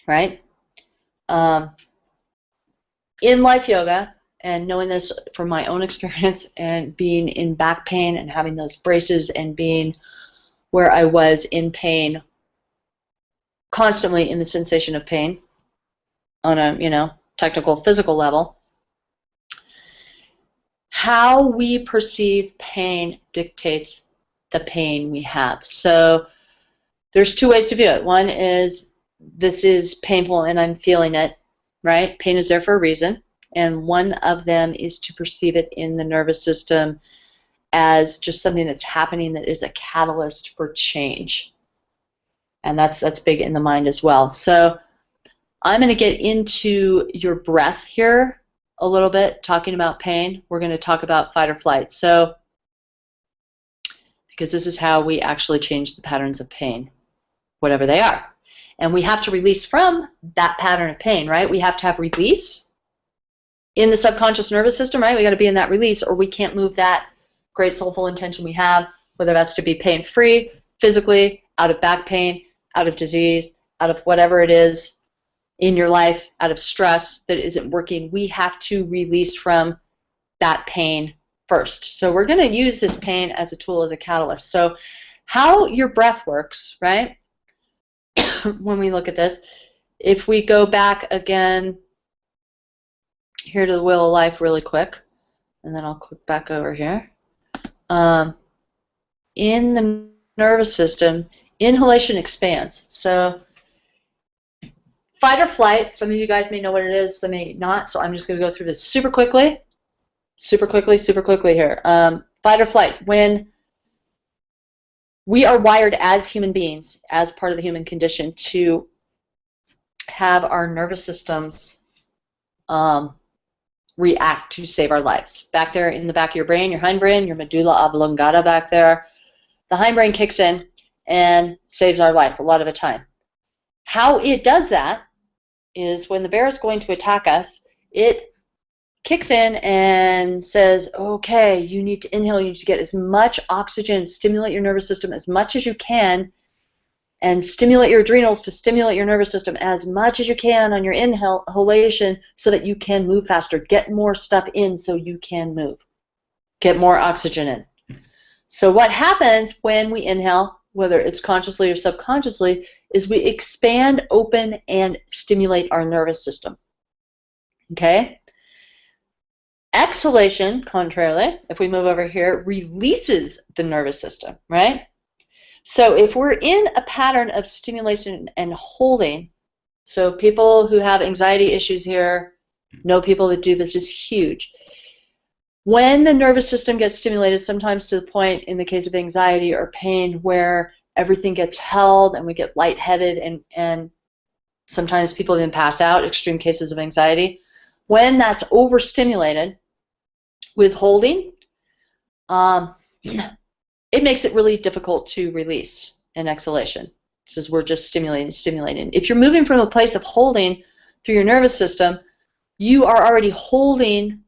right? In life yoga, and knowing this from my own experience and being in back pain and having those braces and being where I was in pain, constantly in the sensation of pain on a, technical physical level, how we perceive pain dictates the pain we have. So there's two ways to view it. One is, this is painful and I'm feeling it, right? Pain is there for a reason. And one of them is to perceive it in the nervous system as just something that's happening that is a catalyst for change. And that's big in the mind as well. So I'm going to get into your breath here a little bit, talking about pain. We're going to talk about fight or flight. So, because this is how we actually change the patterns of pain, whatever they are. And we have to release from that pattern of pain, right? We have to have release in the subconscious nervous system, right? We got to be in that release, or we can't move that great soulful intention we have, whether that's to be pain-free, physically, out of back pain, out of disease, out of whatever it is in your life, out of stress that isn't working. We have to release from that pain first. So we're going to use this pain as a tool, as a catalyst. So how your breath works, right? When we look at this, if we go back again here to the Wheel of Life really quick, and then I'll click back over here. In the nervous system, inhalation expands. So fight or flight, some of you guys may know what it is, some may not, so I'm just going to go through this super quickly here. Fight or flight, when we are wired as human beings, as part of the human condition, to have our nervous systems react to save our lives. Back there in the back of your brain, your hindbrain, your medulla oblongata back there, the hindbrain kicks in and saves our life a lot of the time. How it does that is when the bear is going to attack us, it kicks in and says, okay, you need to inhale, you need to get as much oxygen, stimulate your nervous system as much as you can, and stimulate your adrenals to stimulate your nervous system as much as you can on your inhalation so that you can move faster. Get more stuff in so you can move. Get more oxygen in. So what happens when we inhale, whether it's consciously or subconsciously, is we expand, open, and stimulate our nervous system. Okay? Exhalation, contrarily, if we move over here, releases the nervous system, right? So if we're in a pattern of stimulation and holding, so people who have anxiety issues here know people that do this, is huge. When the nervous system gets stimulated, sometimes to the point, in the case of anxiety or pain, where everything gets held and we get lightheaded, and sometimes people even pass out, extreme cases of anxiety. When that's overstimulated with holding, it makes it really difficult to release in exhalation. Because we're just stimulating. If you're moving from a place of holding through your nervous system, you are already holding,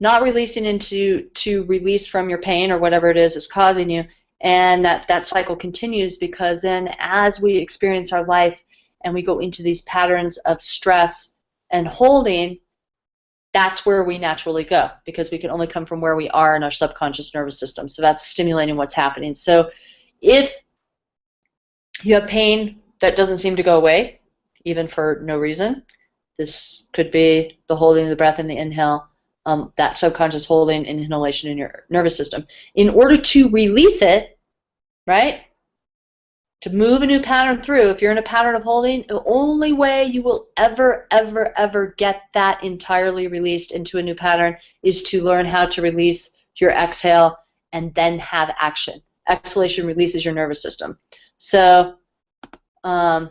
not releasing into to release from your pain or whatever it is that's causing you, and that cycle continues, because then as we experience our life and we go into these patterns of stress and holding, that's where we naturally go, because we can only come from where we are in our subconscious nervous system. So that's stimulating what's happening. So if you have pain that doesn't seem to go away, even for no reason, this could be the holding of the breath and the inhale, that subconscious holding and inhalation in your nervous system. In order to release it, right? To move a new pattern through, if you're in a pattern of holding, the only way you will ever get that entirely released into a new pattern is to learn how to release your exhale and then have action. Exhalation releases your nervous system. So going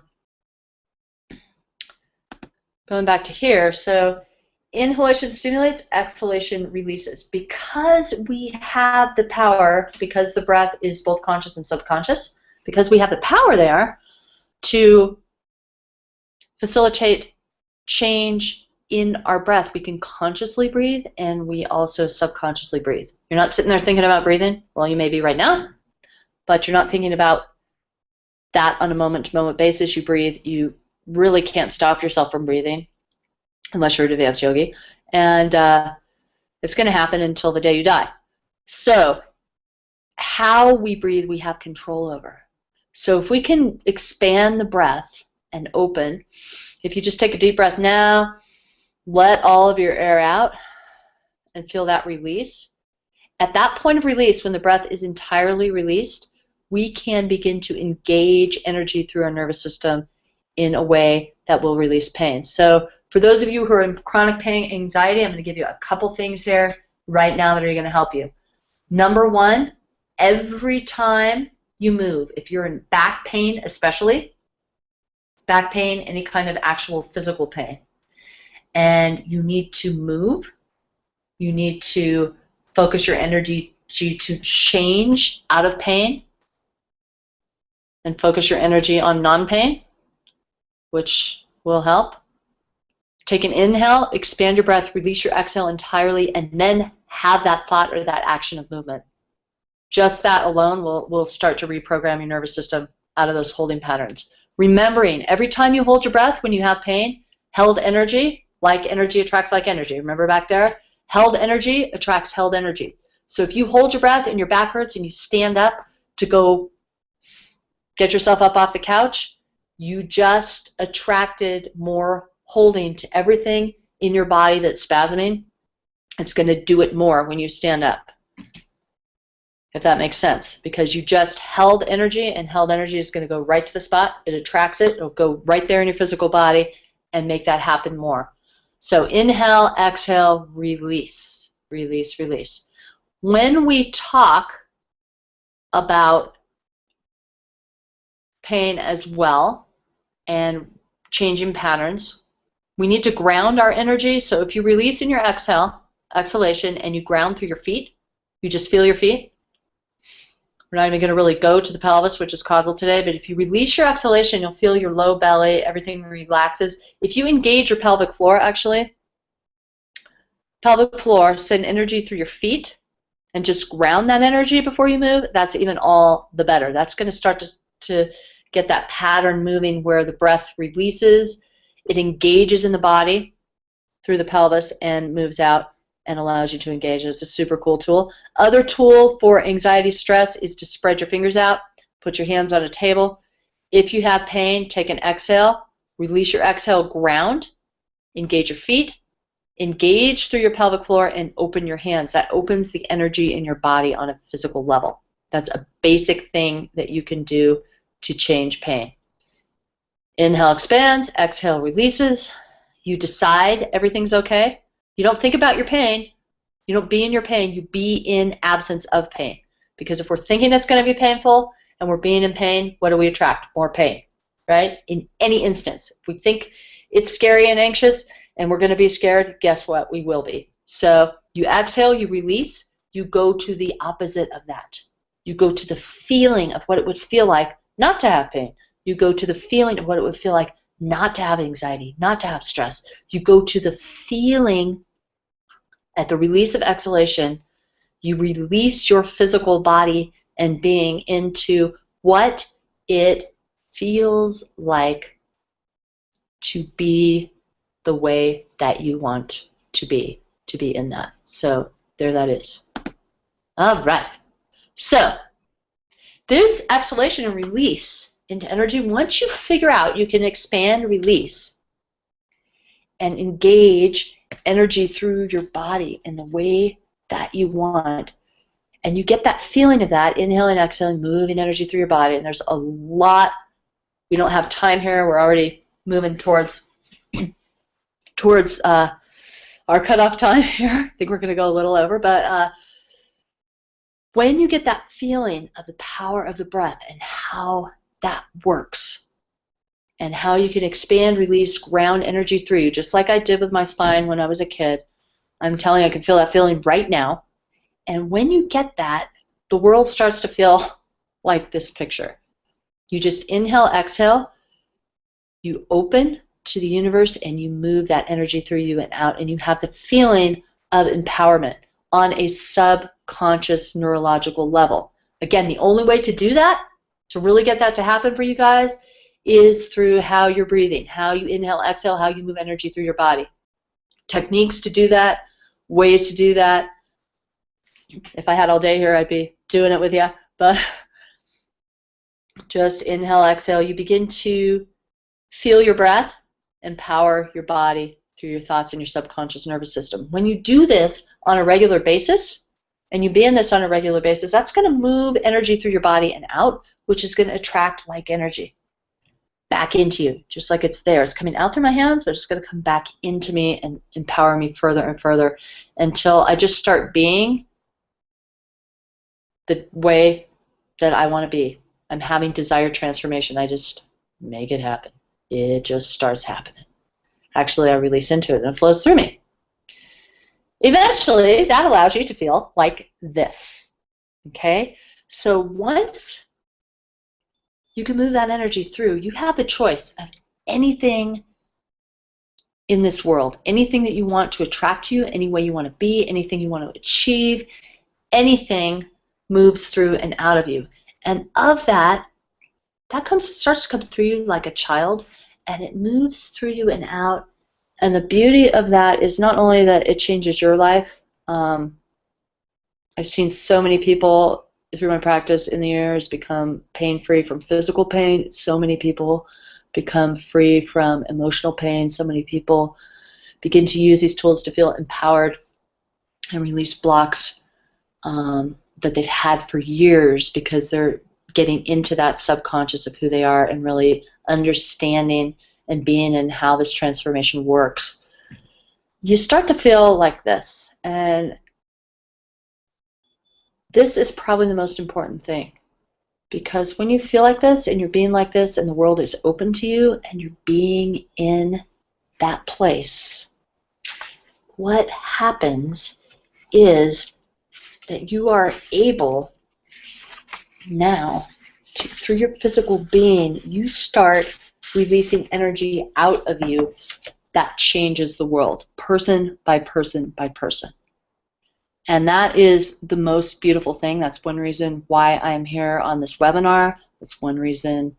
back to here, so inhalation stimulates, exhalation releases. Because we have the power, because the breath is both conscious and subconscious, because we have the power there to facilitate change in our breath, we can consciously breathe and we also subconsciously breathe. You're not sitting there thinking about breathing. Well, you may be right now, but you're not thinking about that on a moment-to-moment basis. You breathe. You really can't stop yourself from breathing unless you're an advanced yogi. And it's going to happen until the day you die. So how we breathe, we have control over. So if we can expand the breath and open, if you just take a deep breath now, let all of your air out and feel that release. At that point of release, when the breath is entirely released, we can begin to engage energy through our nervous system in a way that will release pain. So for those of you who are in chronic pain, anxiety, I'm going to give you a couple things here right now that are going to help you. Number one, every time you move, if you're in back pain especially, back pain, any kind of actual physical pain, and you need to move, you need to focus your energy to change out of pain and focus your energy on non-pain, which will help. Take an inhale, expand your breath, release your exhale entirely, and then have that thought or that action of movement. Just that alone will start to reprogram your nervous system out of those holding patterns. Remembering, every time you hold your breath when you have pain, held energy, like energy attracts like energy. Remember back there? Held energy attracts held energy. So if you hold your breath and your back hurts and you stand up to go get yourself up off the couch, you just attracted more holding to everything in your body that's spasming. It's going to do it more when you stand up, if that makes sense, because you just held energy, and held energy is going to go right to the spot. It attracts it. It'll go right there in your physical body and make that happen more. So inhale, exhale, release, release, release. When we talk about pain as well and changing patterns, we need to ground our energy. So if you release in your exhalation, and you ground through your feet, you just feel your feet. We're not even going to really go to the pelvis, which is causal today, but if you release your exhalation, you'll feel your low belly, everything relaxes. If you engage your pelvic floor, actually, pelvic floor, send energy through your feet and just ground that energy before you move, that's even all the better. That's going to start to get that pattern moving where the breath releases, it engages in the body through the pelvis and moves out and allows you to engage. It's a super cool tool. Other tool for anxiety, stress is to spread your fingers out, put your hands on a table. If you have pain, take an exhale, release your exhale, ground, engage your feet, engage through your pelvic floor, and open your hands. That opens the energy in your body on a physical level. That's a basic thing that you can do to change pain. Inhale expands, exhale releases. You decide everything's okay. You don't think about your pain. You don't be in your pain. You be in absence of pain. Because if we're thinking it's going to be painful and we're being in pain, what do we attract? More pain, right? In any instance. If we think it's scary and anxious and we're going to be scared, guess what? We will be. So you exhale, you release, you go to the opposite of that. You go to the feeling of what it would feel like not to have pain. You go to the feeling of what it would feel like not to have anxiety, not to have stress. You go to the feeling at the release of exhalation. You release your physical body and being into what it feels like to be the way that you want to be in that. So there that is. All right. So this exhalation and release into energy, once you figure out you can expand, release, and engage energy through your body in the way that you want, And you get that feeling of that, inhaling, exhaling, moving energy through your body. And there's a lot. We don't have time here. We're already moving towards our cutoff time here. I think we're going to go a little over. But when you get that feeling of the power of the breath and how that works and how you can expand, release, ground energy through you, just like I did with my spine when I was a kid, I'm telling you, I can feel that feeling right now. And when you get that, the world starts to feel like this picture. You just inhale, exhale, you open to the universe, and you move that energy through you and out, and you have the feeling of empowerment on a subconscious neurological level. Again, the only way to do that, to really get that to happen for you guys, is through how you're breathing, how you inhale, exhale, how you move energy through your body. Techniques to do that, ways to do that. If I had all day here, I'd be doing it with you, but just inhale, exhale. You begin to feel your breath, empower your body through your thoughts and your subconscious nervous system. When you do this on a regular basis, and you be in this on a regular basis, that's going to move energy through your body and out, which is going to attract like energy back into you, just like it's there. It's coming out through my hands, but it's going to come back into me and empower me further and further until I just start being the way that I want to be. I'm having desired transformation. I just make it happen. It just starts happening. Actually, I release into it and it flows through me. Eventually, that allows you to feel like this. Okay? So once you can move that energy through, you have the choice of anything in this world, anything that you want to attract to you, any way you want to be, anything you want to achieve, anything moves through and out of you. And of that, starts to come through you like a child, and it moves through you and out. And the beauty of that is not only that it changes your life. I've seen so many people through my practice in the years become pain-free from physical pain. So many people become free from emotional pain. So many people begin to use these tools to feel empowered and release blocks that they've had for years because they're getting into that subconscious of who they are and really understanding and being in how this transformation works. You start to feel like this, and this is probably the most important thing, because when you feel like this and you're being like this and the world is open to you and you're being in that place, what happens is that you are able now to, through your physical being, you start releasing energy out of you that changes the world, person by person by person. And that is the most beautiful thing. That's one reason why I'm here on this webinar. That's one reason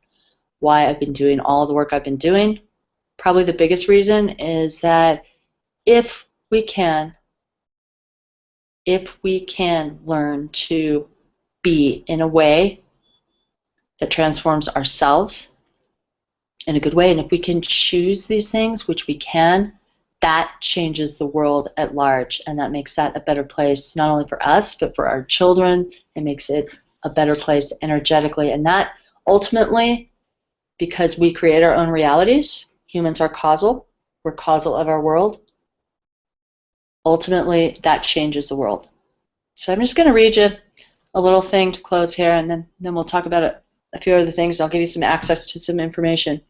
why I've been doing all the work I've been doing. Probably the biggest reason is that if we can learn to be in a way that transforms ourselves in a good way, and if we can choose these things, which we can, that changes the world at large, and that makes that a better place, not only for us, but for our children. It makes it a better place energetically, and that ultimately, because we create our own realities, humans are causal, we're causal of our world, ultimately that changes the world. So I'm just going to read you a little thing to close here, and then we'll talk about a few other things. I'll give you some access to some information.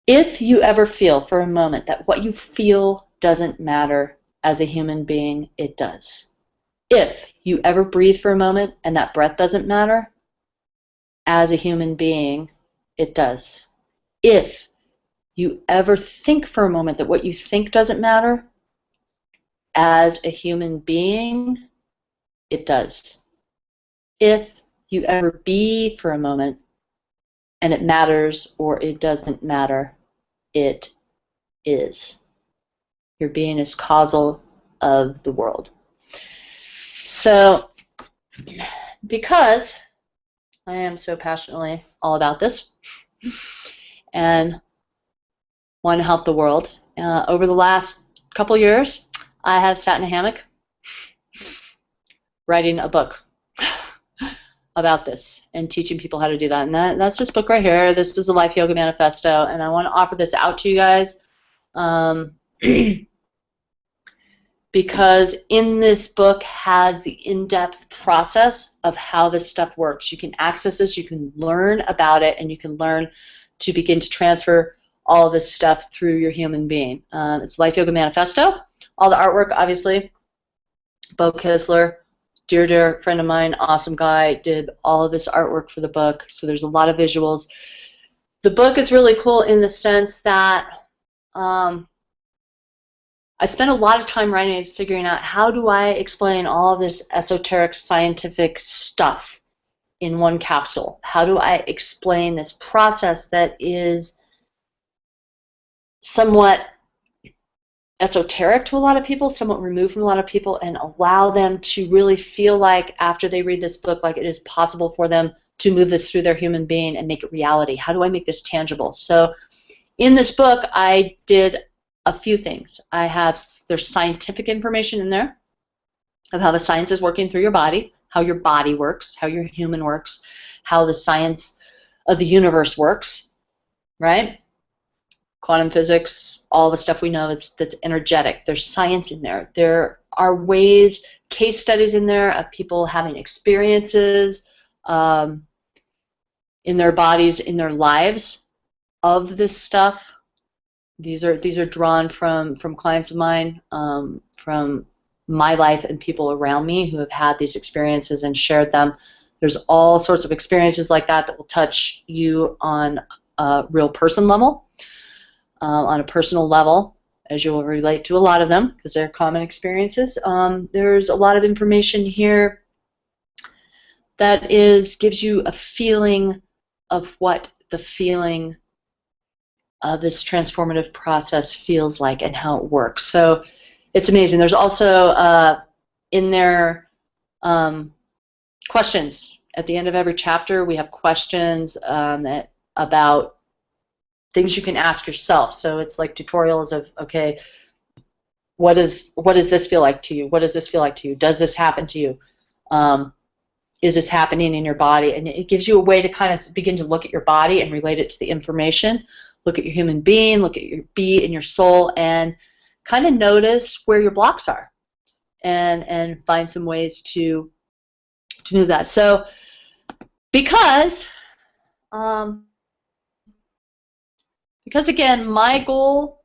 If you ever feel for a moment that what you feel doesn't matter as a human being, it does. If you ever breathe for a moment and that breath doesn't matter, as a human being, it does. If you ever think for a moment that what you think doesn't matter, as a human being, it does. If you ever be for a moment and it matters or it doesn't matter, it is. Your being is causal of the world. So, because I am so passionately all about this and want to help the world, over the last couple years, I have sat in a hammock writing a book about this and teaching people how to do that. And that's this book right here. This is the Life Yoga Manifesto, and I want to offer this out to you guys because in this book has the in-depth process of how this stuff works. You can access this, you can learn about it, and you can learn to begin to transfer all of this stuff through your human being. It's Life Yoga Manifesto. All the artwork, obviously, Bo Kissler, dear friend of mine, awesome guy, did all of this artwork for the book, so there's a lot of visuals. The book is really cool in the sense that I spent a lot of time writing and figuring out how do I explain all of this esoteric scientific stuff in one capsule. How do I explain this process that is somewhat esoteric to a lot of people, somewhat removed from a lot of people, and allow them to really feel like after they read this book, like it is possible for them to move this through their human being and make it reality. How do I make this tangible? So in this book, I did a few things. There's scientific information in there of how the science is working through your body, how your body works, how your human works, how the science of the universe works, right? Quantum physics, all the stuff we know that's energetic. There's science in there. There are ways, case studies in there of people having experiences in their bodies, in their lives of this stuff. These are drawn from clients of mine, from my life and people around me who have had these experiences and shared them. There's all sorts of experiences like that will touch you on a real person level. On a personal level, as you will relate to a lot of them because they're common experiences. There's a lot of information here that gives you a feeling of what the feeling of this transformative process feels like and how it works. So it's amazing. There's also in there questions. At the end of every chapter, we have questions about things you can ask yourself. So it's like tutorials of, okay, what does this feel like to you? What does this feel like to you? Does this happen to you? Is this happening in your body? And it gives you a way to kind of begin to look at your body and relate it to the information. Look at your human being, look at your be and your soul, and kind of notice where your blocks are and find some ways to move that. So because again, my goal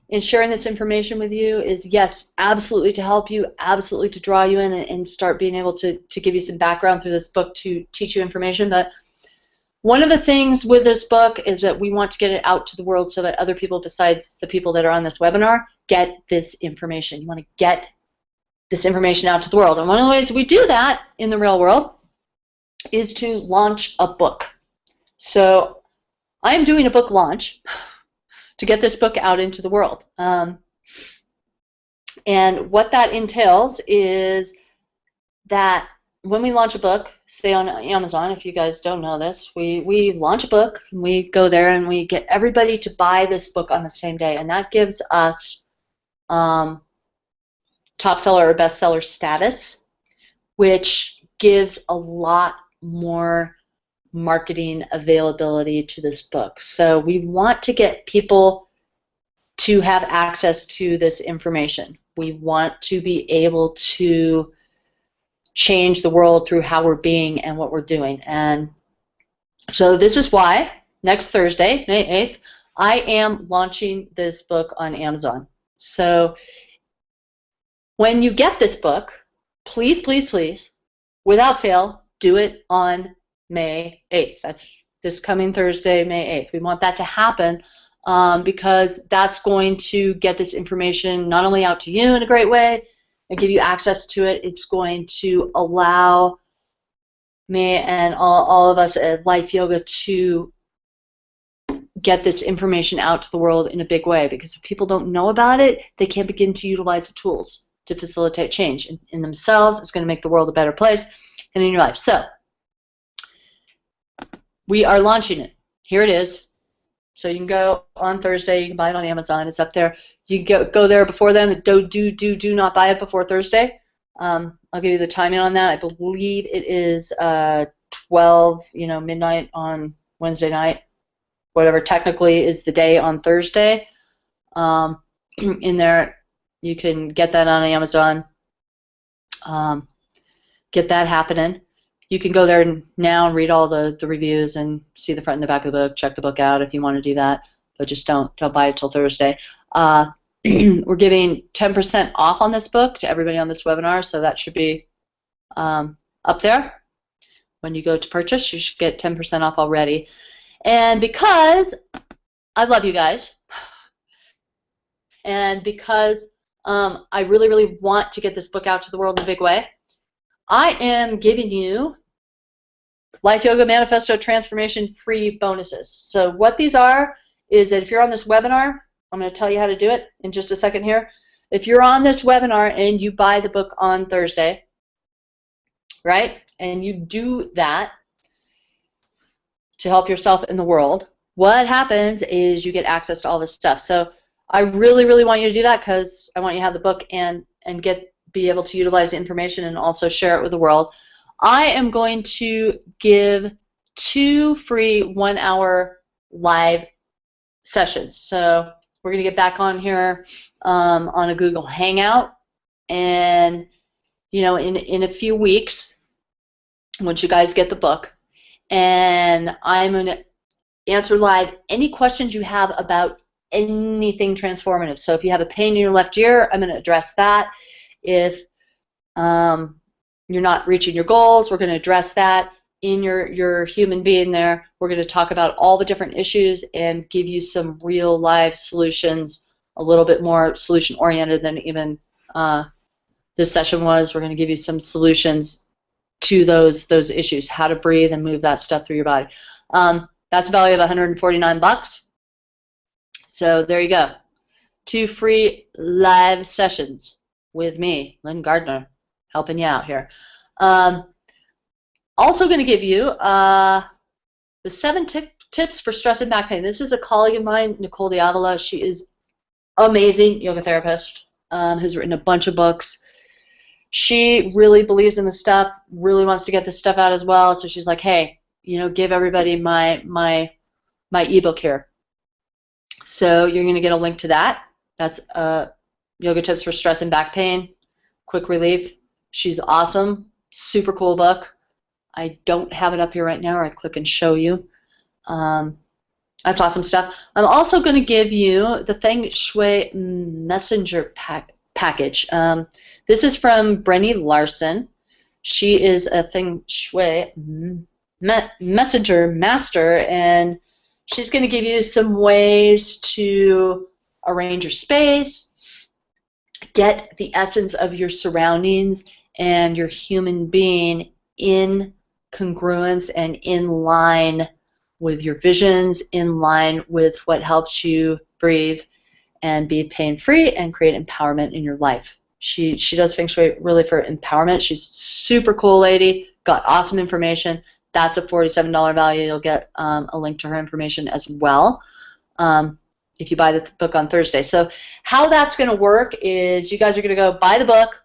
in sharing this information with you is, yes, absolutely to help you, absolutely to draw you in and start being able to give you some background through this book to teach you information. But one of the things with this book is that we want to get it out to the world so that other people besides the people that are on this webinar get this information. You want to get this information out to the world. And one of the ways we do that in the real world is to launch a book. So I'm doing a book launch to get this book out into the world. And what that entails is that when we launch a book, say on Amazon, if you guys don't know this, we launch a book, and we go there and we get everybody to buy this book on the same day. And that gives us top seller or bestseller status, which gives a lot more marketing availability to this book. So we want to get people to have access to this information. We want to be able to change the world through how we're being and what we're doing. And so this is why next Thursday, May 8th, I am launching this book on Amazon. So when you get this book, please, please, please, without fail, do it on May 8th. That's this coming Thursday, May 8th. We want that to happen because that's going to get this information not only out to you in a great way and give you access to it, it's going to allow me and all of us at Life Yoga to get this information out to the world in a big way, because if people don't know about it, they can't begin to utilize the tools to facilitate change in themselves. It's going to make the world a better place and in your life. So we are launching it. Here it is. So you can go on Thursday. You can buy it on Amazon. It's up there. You can go there before then. Do not buy it before Thursday. I'll give you the timing on that. I believe it is 12, midnight on Wednesday night, whatever technically is the day on Thursday. In there, you can get that on Amazon. Get that happening. You can go there now and read all the reviews and see the front and the back of the book. Check the book out if you want to do that, but just don't buy it till Thursday. We're giving 10% off on this book to everybody on this webinar, so that should be up there. When you go to purchase, you should get 10% off already. And because I love you guys, and because I really, really want to get this book out to the world in a big way, I am giving you Life Yoga Manifesto Transformation free bonuses. So what these are is that if you're on this webinar, I'm going to tell you how to do it in just a second here. If you're on this webinar and you buy the book on Thursday, right, and you do that to help yourself in the world, what happens is you get access to all this stuff. So I really, really want you to do that because I want you to have the book and be able to utilize the information and also share it with the world. I am going to give 2 free 1-hour live sessions. So we're going to get back on here on a Google Hangout, and in a few weeks, once you guys get the book, and I'm going to answer live any questions you have about anything transformative. So if you have a pain in your left ear, I'm going to address that. If you're not reaching your goals, we're going to address that. In your human being there, we're going to talk about all the different issues and give you some real live solutions, a little bit more solution oriented than even this session was. We're going to give you some solutions to those issues, how to breathe and move that stuff through your body. That's a value of $149. So there you go. 2 free live sessions with me, Lynn Gardner, helping you out here. Also going to give you the 7 tips for stress and back pain. This is a colleague of mine, Nicole Diavola. She is amazing yoga therapist, has written a bunch of books. She really believes in this stuff, really wants to get this stuff out as well. So she's like, hey, give everybody my ebook here. So you're going to get a link to that. That's Yoga Tips for Stress and Back Pain, Quick Relief. She's awesome, super cool book. I don't have it up here right now, or I click and show you. That's awesome stuff. I'm also going to give you the Feng Shui Messenger package. This is from Brenny Larson. She is a Feng Shui messenger master, and she's going to give you some ways to arrange your space, get the essence of your surroundings and your human being in congruence and in line with your visions, in line with what helps you breathe and be pain-free and create empowerment in your life. She does Feng Shui really for empowerment. She's a super cool lady, got awesome information. That's a $47 value. You'll get a link to her information as well if you buy the book on Thursday. So how that's going to work is you guys are going to go buy the book,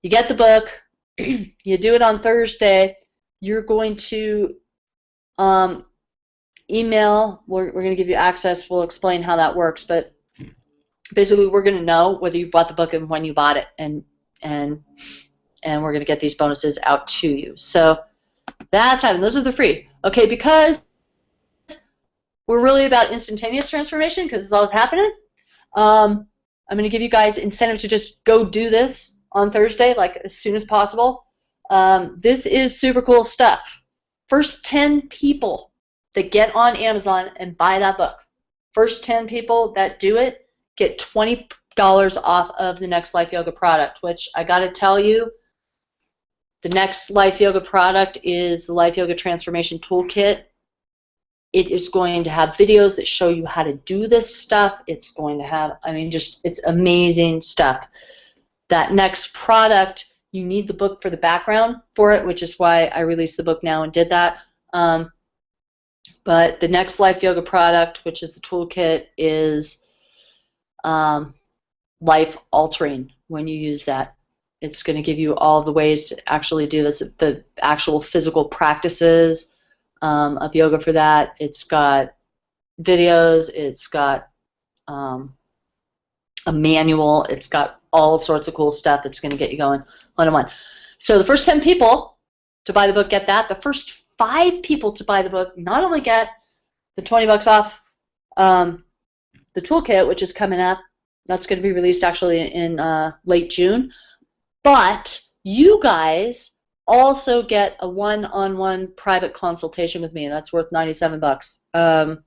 you get the book, you do it on Thursday, you're going to email, we're going to give you access, we'll explain how that works, but basically we're going to know whether you bought the book and when you bought it, and we're going to get these bonuses out to you. So that's happening. Those are the free. Okay, because we're really about instantaneous transformation, because it's always happening, I'm going to give you guys incentive to just go do this on Thursday, like as soon as possible. This is super cool stuff. First 10 people that get on Amazon and buy that book, first 10 people that do it get $20 off of the next Life Yoga product, which I got to tell you, the next Life Yoga product is the Life Yoga Transformation Toolkit. It is going to have videos that show you how to do this stuff. It's going to have, it's amazing stuff. That next product, you need the book for the background for it, which is why I released the book now and did that. But the next Life Yoga product, which is the toolkit, is life-altering when you use that. It's going to give you all the ways to actually do this, the actual physical practices of yoga for that. It's got videos, it's got a manual, it's got all sorts of cool stuff that's going to get you going one-on-one. So the first 10 people to buy the book get that. The first 5 people to buy the book not only get the $20 off the toolkit, which is coming up, that's going to be released actually in late June, but you guys also get a one-on-one private consultation with me. That's worth $97.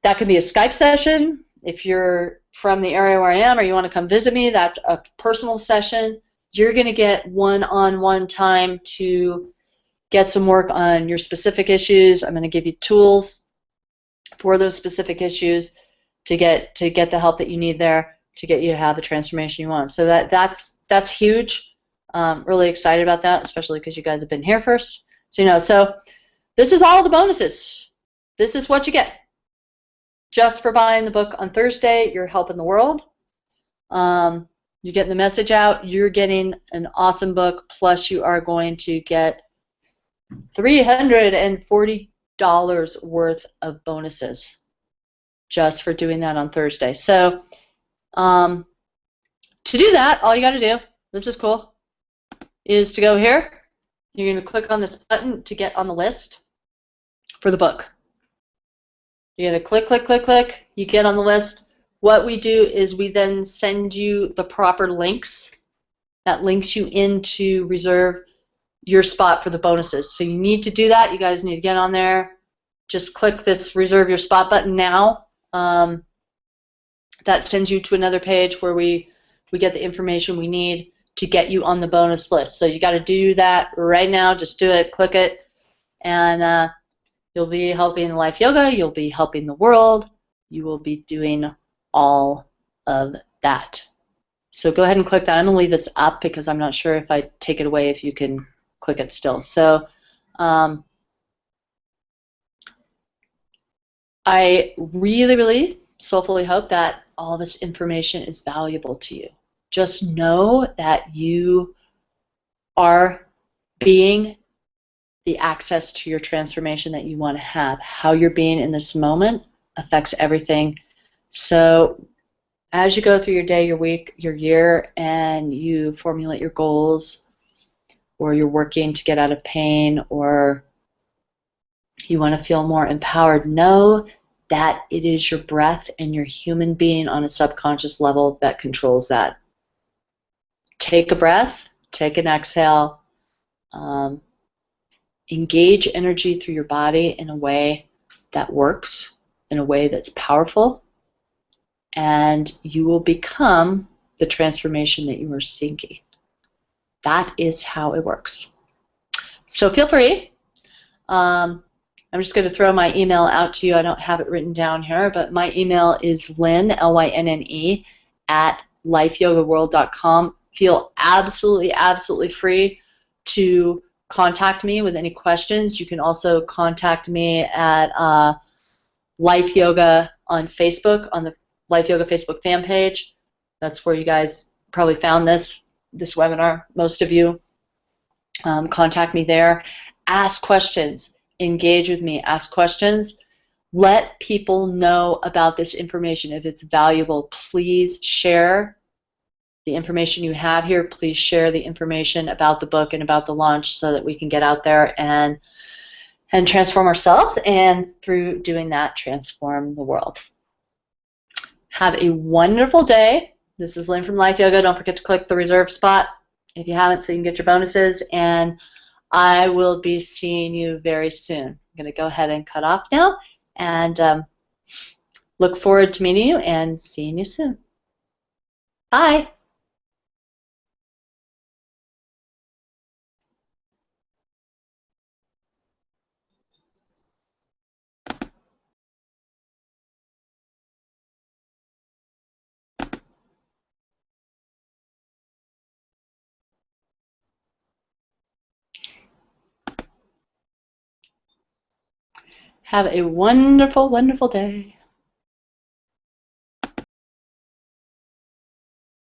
That could be a Skype session. If you're from the area where I am or you want to come visit me, that's a personal session. You're going to get one-on-one time to get some work on your specific issues. I'm going to give you tools for those specific issues to get the help that you need there to get you to have the transformation you want. So that's huge. Really excited about that, especially because you guys have been here first. So so this is all the bonuses. This is what you get. Just for buying the book on Thursday, you're helping the world. You're getting the message out. You're getting an awesome book, plus you are going to get $340 worth of bonuses just for doing that on Thursday. So to do that, all you got to do, this is cool, is to go here. You're going to click on this button to get on the list for the book. You're going to click, click, click, click. You get on the list. What we do is we then send you the proper links that links you in to reserve your spot for the bonuses. So you need to do that. You guys need to get on there. Just click this reserve your spot button now. That sends you to another page where we get the information we need to get you on the bonus list. So you got to do that right now. Just do it. Click it. And you'll be helping Life Yoga. You'll be helping the world. You will be doing all of that. So go ahead and click that. I'm going to leave this up because I'm not sure if I take it away if you can click it still. So I really, really soulfully hope that all of this information is valuable to you. Just know that you are being the access to your transformation that you want to have. How you're being in this moment affects everything. So as you go through your day, your week, your year, and you formulate your goals, or you're working to get out of pain, or you want to feel more empowered, know that it is your breath and your human being on a subconscious level that controls that. Take a breath, take an exhale, engage energy through your body in a way that works, in a way that's powerful, and you will become the transformation that you are seeking. That is how it works. So feel free. I'm just going to throw my email out to you. I don't have it written down here, but my email is Lynne, L-Y-N-N-E, at lifeyogaworld.com. Feel absolutely, absolutely free to contact me with any questions. You can also contact me at Life Yoga on Facebook, on the Life Yoga Facebook fan page. That's where you guys probably found this webinar. Most of you contact me there. Ask questions. Engage with me. Ask questions. Let people know about this information. If it's valuable, please share the information you have here. Please share the information about the book and about the launch so that we can get out there and transform ourselves, and through doing that, transform the world. Have a wonderful day. This is Lynne from Life Yoga. Don't forget to click the reserve spot if you haven't so you can get your bonuses, and I will be seeing you very soon. I'm going to go ahead and cut off now, and look forward to meeting you and seeing you soon. Bye. Have a wonderful, wonderful day.